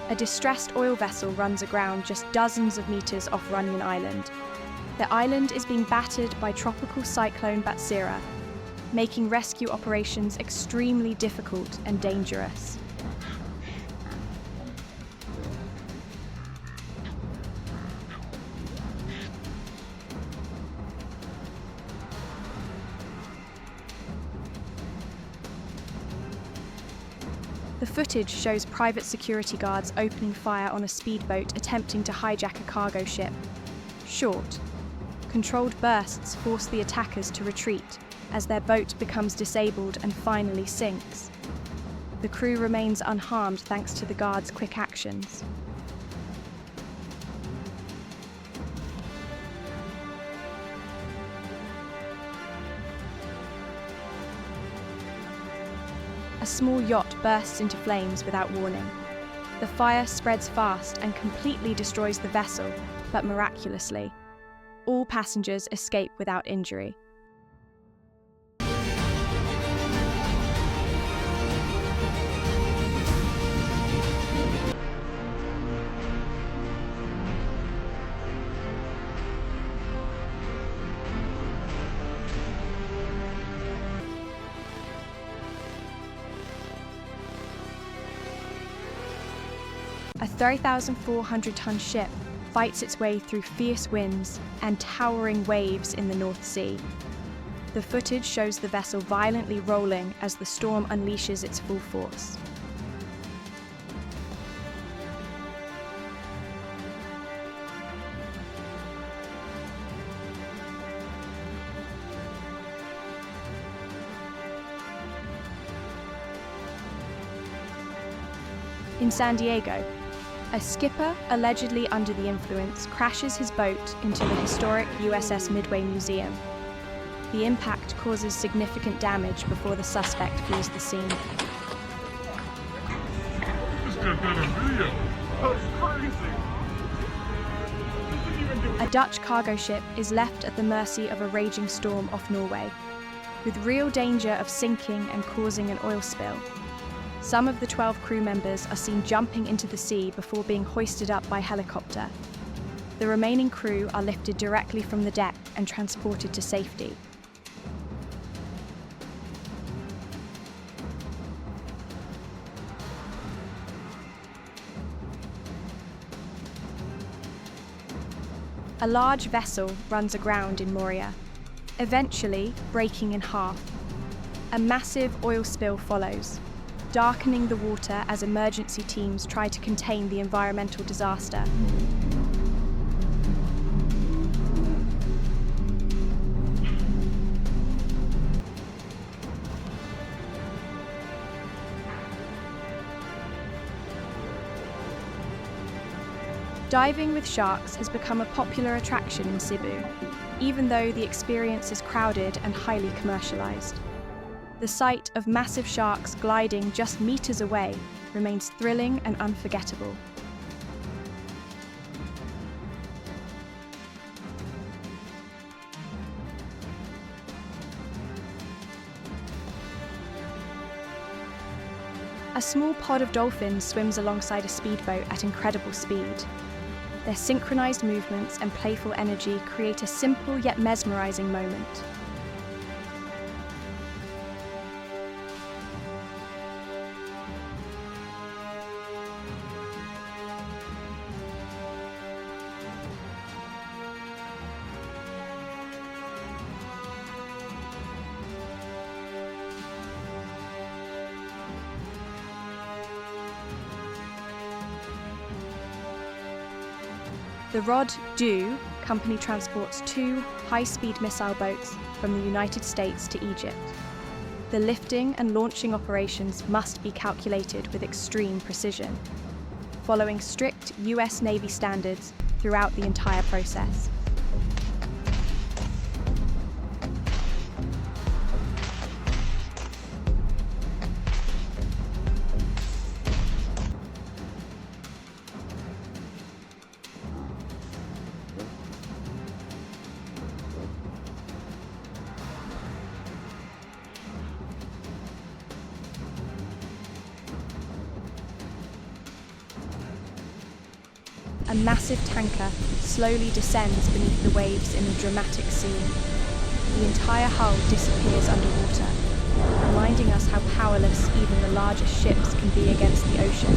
A distressed oil vessel runs aground just dozens of meters off Runyon Island. The island is being battered by tropical cyclone Batsira, making rescue operations extremely difficult and dangerous. The footage shows private security guards opening fire on a speedboat attempting to hijack a cargo ship. Short, controlled bursts force the attackers to retreat as their boat becomes disabled and finally sinks. The crew remains unharmed thanks to the guards' quick actions. A small yacht bursts into flames without warning. The fire spreads fast and completely destroys the vessel, but miraculously, all passengers escape without injury. A 3,400-ton ship fights its way through fierce winds and towering waves in the North Sea. The footage shows the vessel violently rolling as the storm unleashes its full force. In San Diego, a skipper, allegedly under the influence, crashes his boat into the historic USS Midway Museum. The impact causes significant damage before the suspect flees the scene. A Dutch cargo ship is left at the mercy of a raging storm off Norway, with real danger of sinking and causing an oil spill. Some of the 12 crew members are seen jumping into the sea before being hoisted up by helicopter. The remaining crew are lifted directly from the deck and transported to safety. A large vessel runs aground in Moria, eventually breaking in half. A massive oil spill follows, darkening the water as emergency teams try to contain the environmental disaster. Diving with sharks has become a popular attraction in Cebu, even though the experience is crowded and highly commercialized. The sight of massive sharks gliding just meters away remains thrilling and unforgettable. A small pod of dolphins swims alongside a speedboat at incredible speed. Their synchronized movements and playful energy create a simple yet mesmerizing moment. The Rod Do company transports 2 high-speed missile boats from the United States to Egypt. The lifting and launching operations must be calculated with extreme precision, following strict US Navy standards throughout the entire process. A massive tanker slowly descends beneath the waves in a dramatic scene. The entire hull disappears underwater, reminding us how powerless even the largest ships can be against the ocean.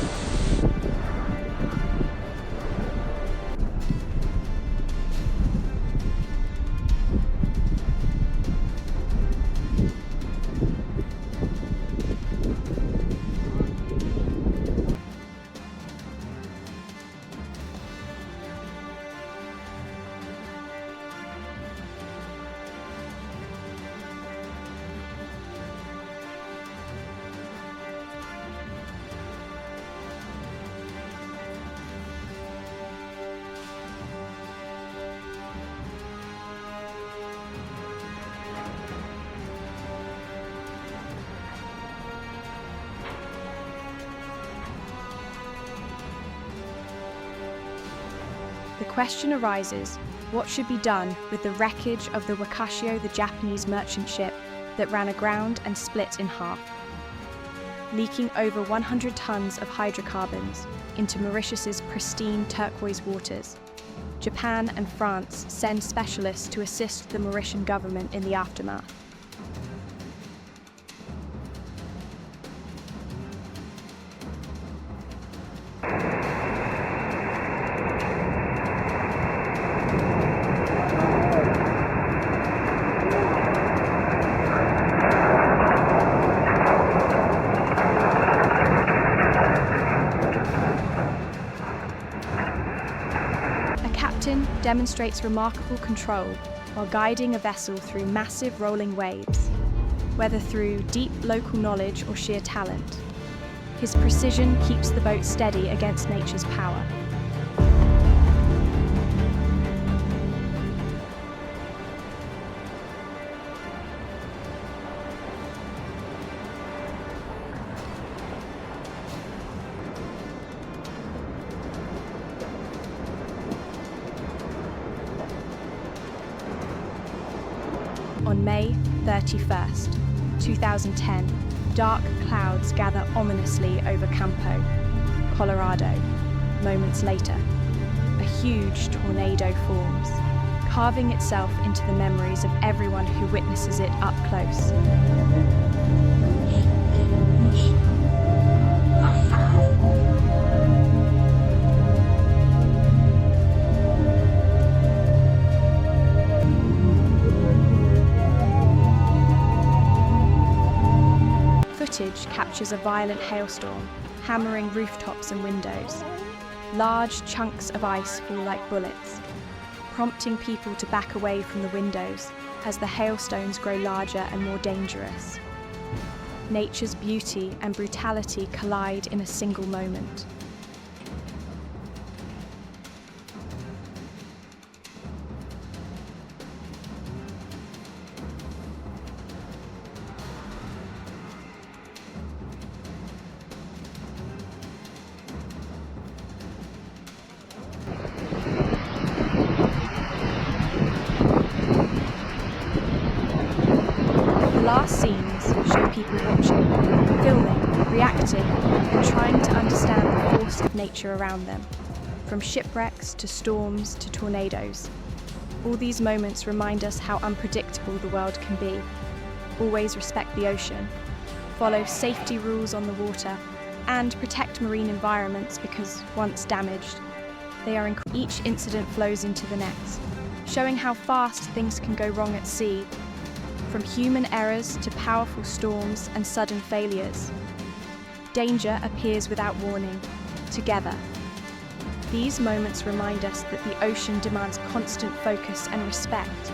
The question arises, what should be done with the wreckage of the Wakashio, the Japanese merchant ship that ran aground and split in half, leaking over 100 tons of hydrocarbons into Mauritius's pristine turquoise waters? Japan and France send specialists to assist the Mauritian government in the aftermath. Demonstrates remarkable control while guiding a vessel through massive rolling waves, whether through deep local knowledge or sheer talent. His precision keeps the boat steady against nature's power. On May 31st, 2010, dark clouds gather ominously over Campo, Colorado. Moments later, a huge tornado forms, carving itself into the memories of everyone who witnesses it up close. Footage captures a violent hailstorm, hammering rooftops and windows. Large chunks of ice fall like bullets, prompting people to back away from the windows as the hailstones grow larger and more dangerous. Nature's beauty and brutality collide in a single moment. vast scenes show people watching, filming, reacting, and trying to understand the force of nature around them, from shipwrecks to storms to tornadoes. All these moments remind us how unpredictable the world can be. Always respect the ocean, follow safety rules on the water, and protect marine environments because, once damaged, each incident flows into the next, showing how fast things can go wrong at sea, from human errors to powerful storms and sudden failures. Danger appears without warning, together. These moments remind us that the ocean demands constant focus and respect.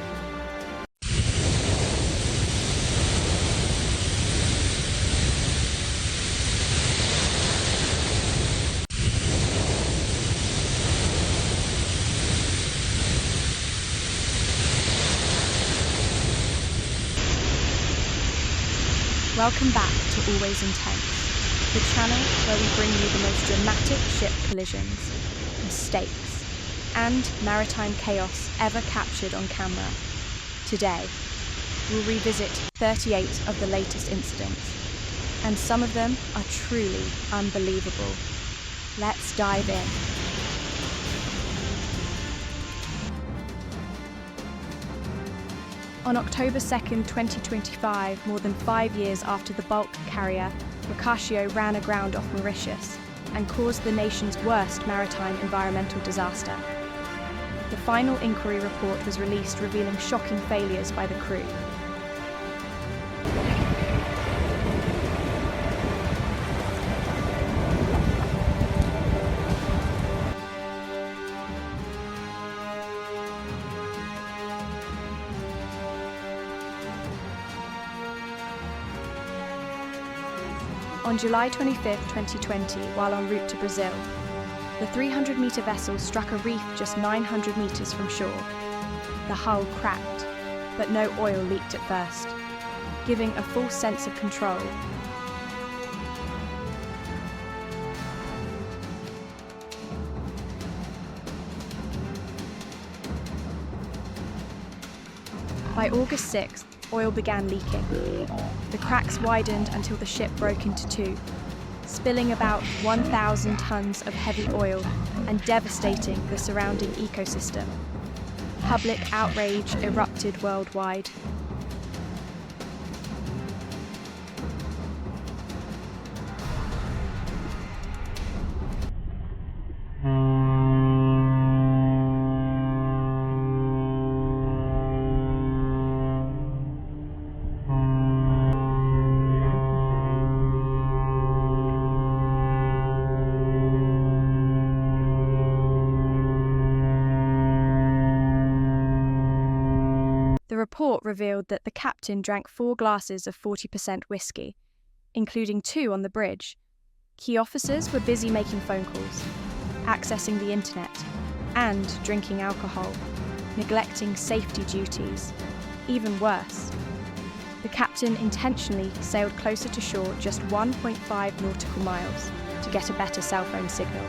Welcome back to Always Intense, the channel where we bring you the most dramatic ship collisions, mistakes, and maritime chaos ever captured on camera. Today, we'll revisit 38 of the latest incidents, and some of them are truly unbelievable. Let's dive in. On October 2nd, 2025, more than 5 years after the bulk carrier Mercatio ran aground off Mauritius and caused the nation's worst maritime environmental disaster. The final inquiry report was released, revealing shocking failures by the crew. On July 25, 2020, while en route to Brazil, the 300-metre vessel struck a reef just 900 metres from shore. The hull cracked, but no oil leaked at first, giving a false sense of control. By August 6th, oil began leaking. The cracks widened until the ship broke into two, spilling about 1,000 tons of heavy oil and devastating the surrounding ecosystem. Public outrage erupted worldwide. The report revealed that the captain drank 4 glasses of 40% whiskey, including 2 on the bridge. Key officers were busy making phone calls, accessing the internet, and drinking alcohol, neglecting safety duties. Even worse, the captain intentionally sailed closer to shore just 1.5 nautical miles to get a better cell phone signal.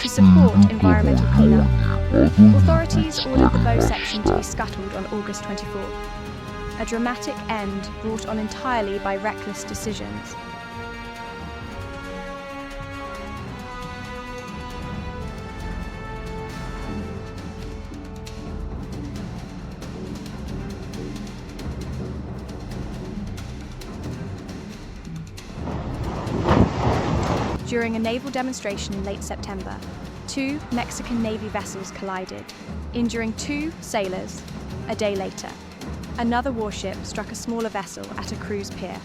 To support environmental cleanup, authorities ordered the bow section to be scuttled on August 24th, a dramatic end brought on entirely by reckless decisions. During a naval demonstration in late September, 2 Mexican Navy vessels collided, injuring 2 sailors. A day later, another warship struck a smaller vessel at a cruise pier.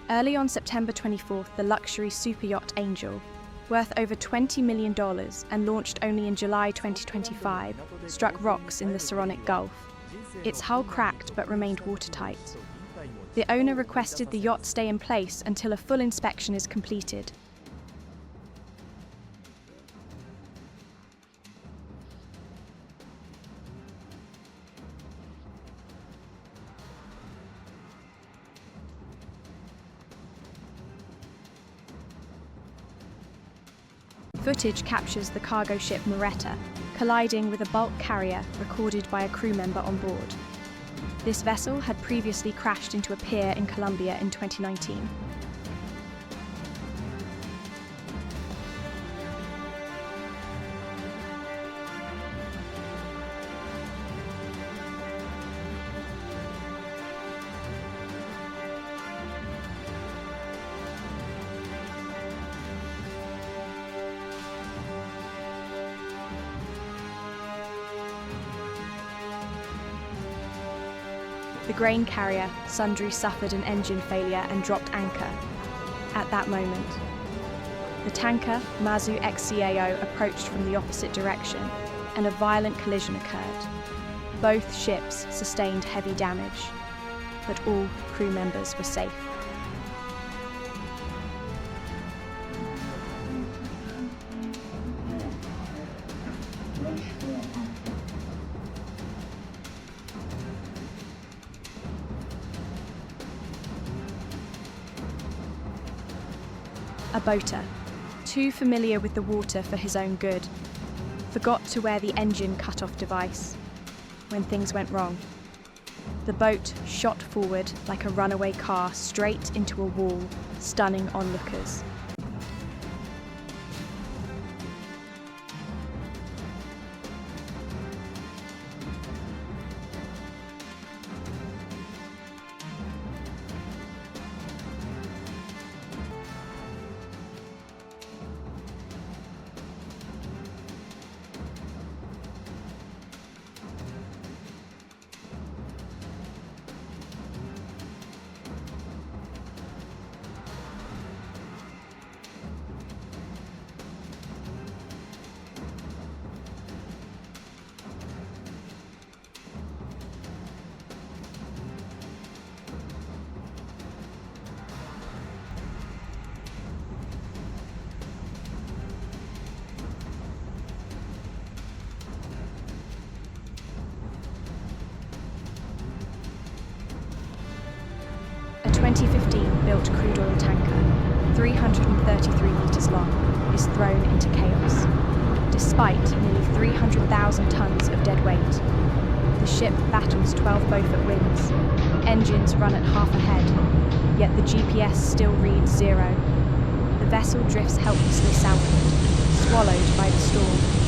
Early on September 24th, the luxury super yacht Angel, worth over $20 million and launched only in July 2025, struck rocks in the Saronic Gulf. Its hull cracked but remained watertight. The owner requested the yacht stay in place until a full inspection is completed. Footage captures the cargo ship Moretta colliding with a bulk carrier recorded by a crew member on board. This vessel had previously crashed into a pier in Colombia in 2019. The grain carrier, Sundry, suffered an engine failure and dropped anchor. At that moment, the tanker, Mazu XCAO, approached from the opposite direction, and a violent collision occurred. Both ships sustained heavy damage, but all crew members were safe. A boater, too familiar with the water for his own good, forgot to wear the engine cut-off device when things went wrong. The boat shot forward like a runaway car straight into a wall, stunning onlookers. A 2015-built crude oil tanker, 333 metres long, is thrown into chaos. Despite nearly 300,000 tonnes of dead weight, the ship battles 12 Beaufort winds. Engines run at half a head, yet the GPS still reads 0. The vessel drifts helplessly southward, swallowed by the storm.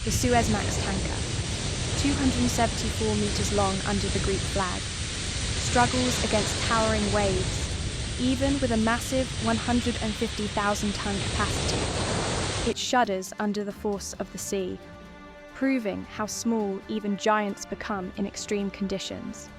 The Suezmax tanker, 274 metres long under the Greek flag, struggles against towering waves, even with a massive 150,000-tonne capacity. It shudders under the force of the sea, proving how small even giants become in extreme conditions.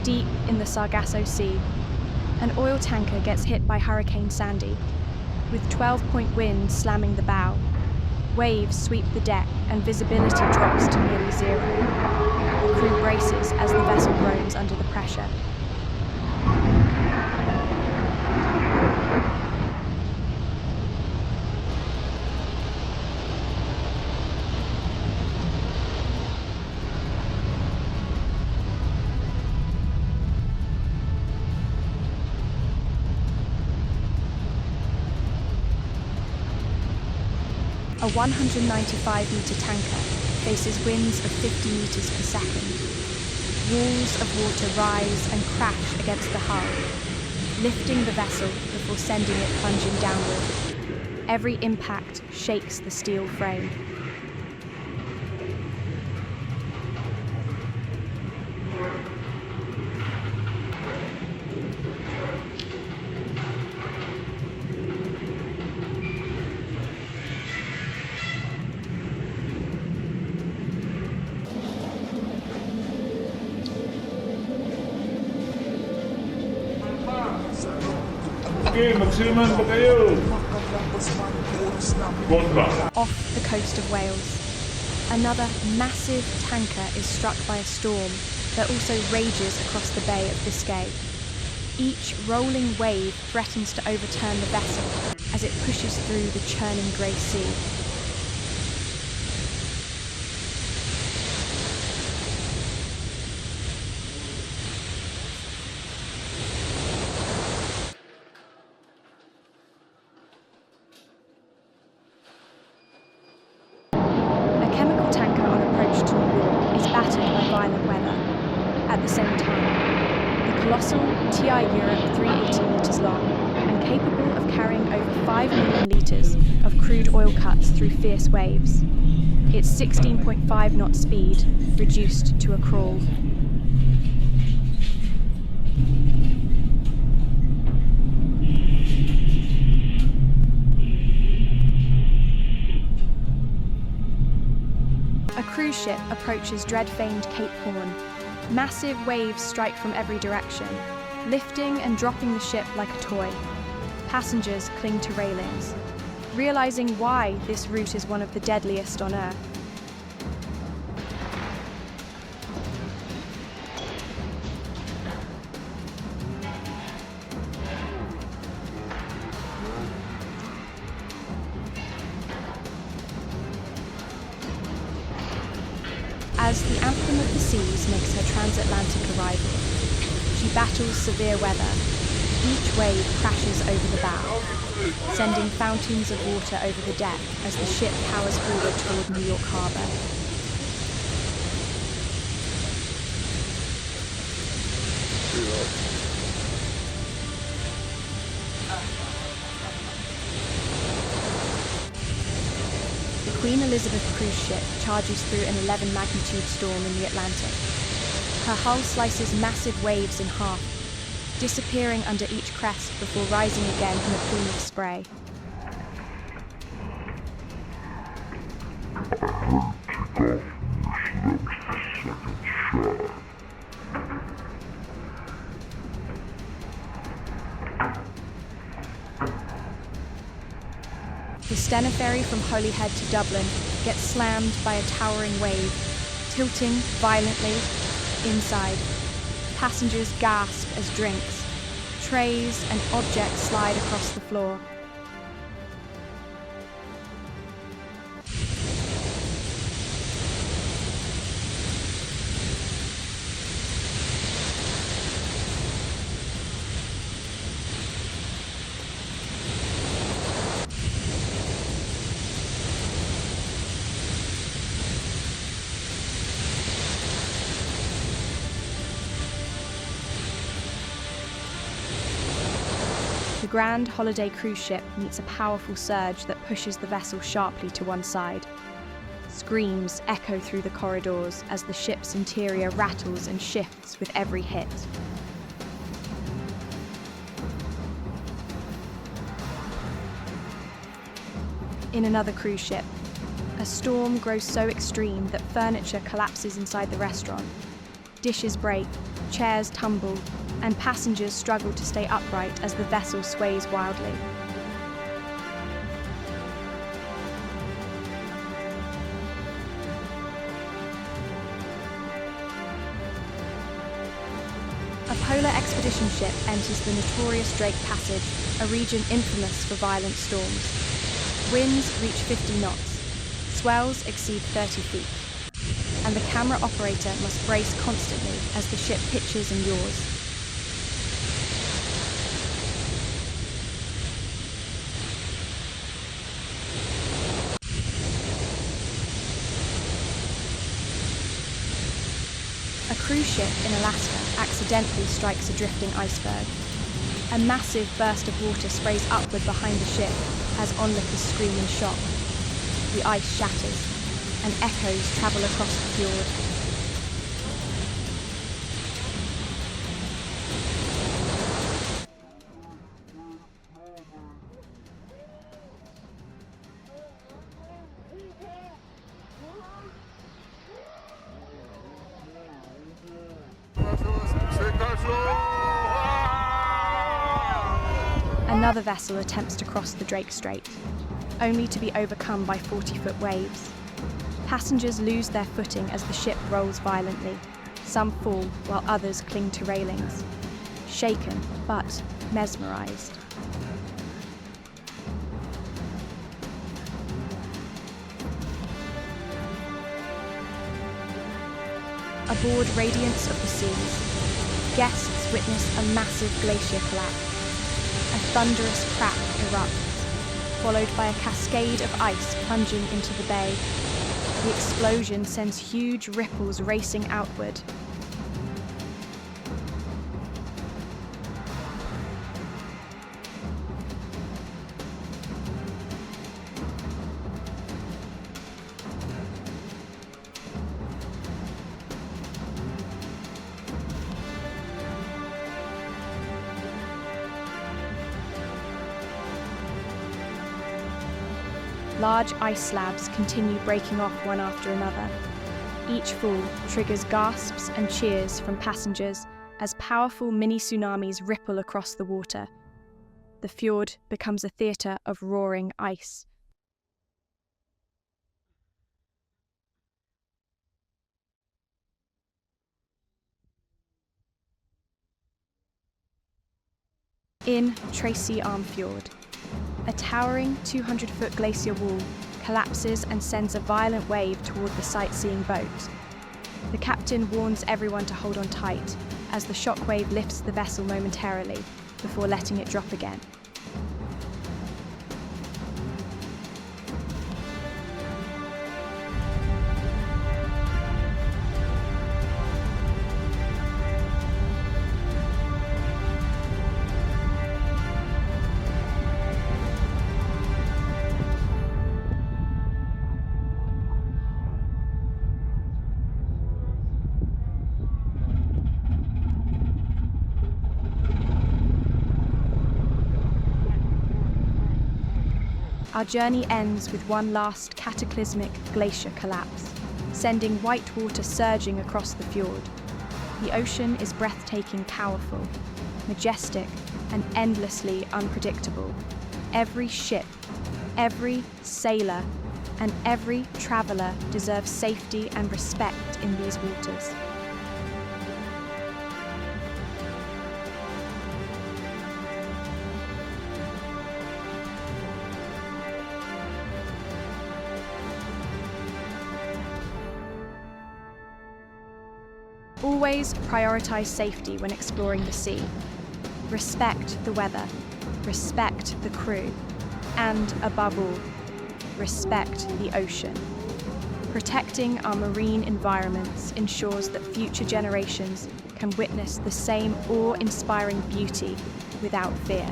Deep in the Sargasso Sea, an oil tanker gets hit by Hurricane Sandy, with 12-point winds slamming the bow. Waves sweep the deck and visibility drops to nearly zero. The crew braces as the vessel groans under the pressure. A 195-metre tanker faces winds of 50 metres per second. Walls of water rise and crash against the hull, lifting the vessel before sending it plunging downward. Every impact shakes the steel frame. Oke, maksimal ba kayo? Off the coast of Wales, another massive tanker is struck by a storm that also rages across the Bay of Biscay. Each rolling wave threatens to overturn the vessel as it pushes through the churning grey sea. At the same time, the colossal TI Europe 380 metres long and capable of carrying over 5 million litres of crude oil cuts through fierce waves. Its 16.5 knot speed reduced to a crawl. A cruise ship approaches dread-famed Cape Horn. Massive waves strike from every direction, lifting and dropping the ship like a toy. Passengers cling to railings, realizing why this route is one of the deadliest on Earth. As the anthem of the seas makes her transatlantic arrival, she battles severe weather. Each wave crashes over the bow, sending fountains of water over the deck as the ship powers forward toward New York Harbor. The Queen Elizabeth cruise ship charges through an 11 magnitude storm in the Atlantic. Her hull slices massive waves in half, disappearing under each crest before rising again in a plume of spray. The Stena ferry from Holyhead to Dublin gets slammed by a towering wave, tilting violently inside. Passengers gasp as drinks, trays and objects slide across the floor. The Grand Holiday cruise ship meets a powerful surge that pushes the vessel sharply to one side. Screams echo through the corridors as the ship's interior rattles and shifts with every hit. In another cruise ship, a storm grows so extreme that furniture collapses inside the restaurant. Dishes break, chairs tumble, and passengers struggle to stay upright as the vessel sways wildly. expedition ship enters the notorious Drake Passage, a region infamous for violent storms. Winds reach 50 knots, swells exceed 30 feet, and the camera operator must brace constantly as the ship pitches and yaws. A cruise ship in Alaska accidentally strikes a drifting iceberg. A massive burst of water sprays upward behind the ship as onlookers scream in shock. The ice shatters, and echoes travel across the fjord. Another vessel attempts to cross the Drake Strait, only to be overcome by 40-foot waves. Passengers lose their footing as the ship rolls violently. Some fall while others cling to railings, shaken but mesmerized. Aboard Radiance of the Seas, guests witness a massive glacier collapse. A thunderous crack erupts, followed by a cascade of ice plunging into the bay. The explosion sends huge ripples racing outward. Large ice slabs continue breaking off one after another. Each fall triggers gasps and cheers from passengers as powerful mini-tsunamis ripple across the water. The fjord becomes a theatre of roaring ice. In Tracy Arm Fjord, a towering 200-foot glacier wall collapses and sends a violent wave toward the sightseeing boat. The captain warns everyone to hold on tight as the shockwave lifts the vessel momentarily before letting it drop again. Our journey ends with one last cataclysmic glacier collapse, sending white water surging across the fjord. The ocean is breathtaking, powerful, majestic, and endlessly unpredictable. Every ship, every sailor, and every traveler deserves safety and respect in these waters. Always prioritize safety when exploring the sea. Respect the weather, respect the crew, and above all, respect the ocean. Protecting our marine environments ensures that future generations can witness the same awe-inspiring beauty without fear.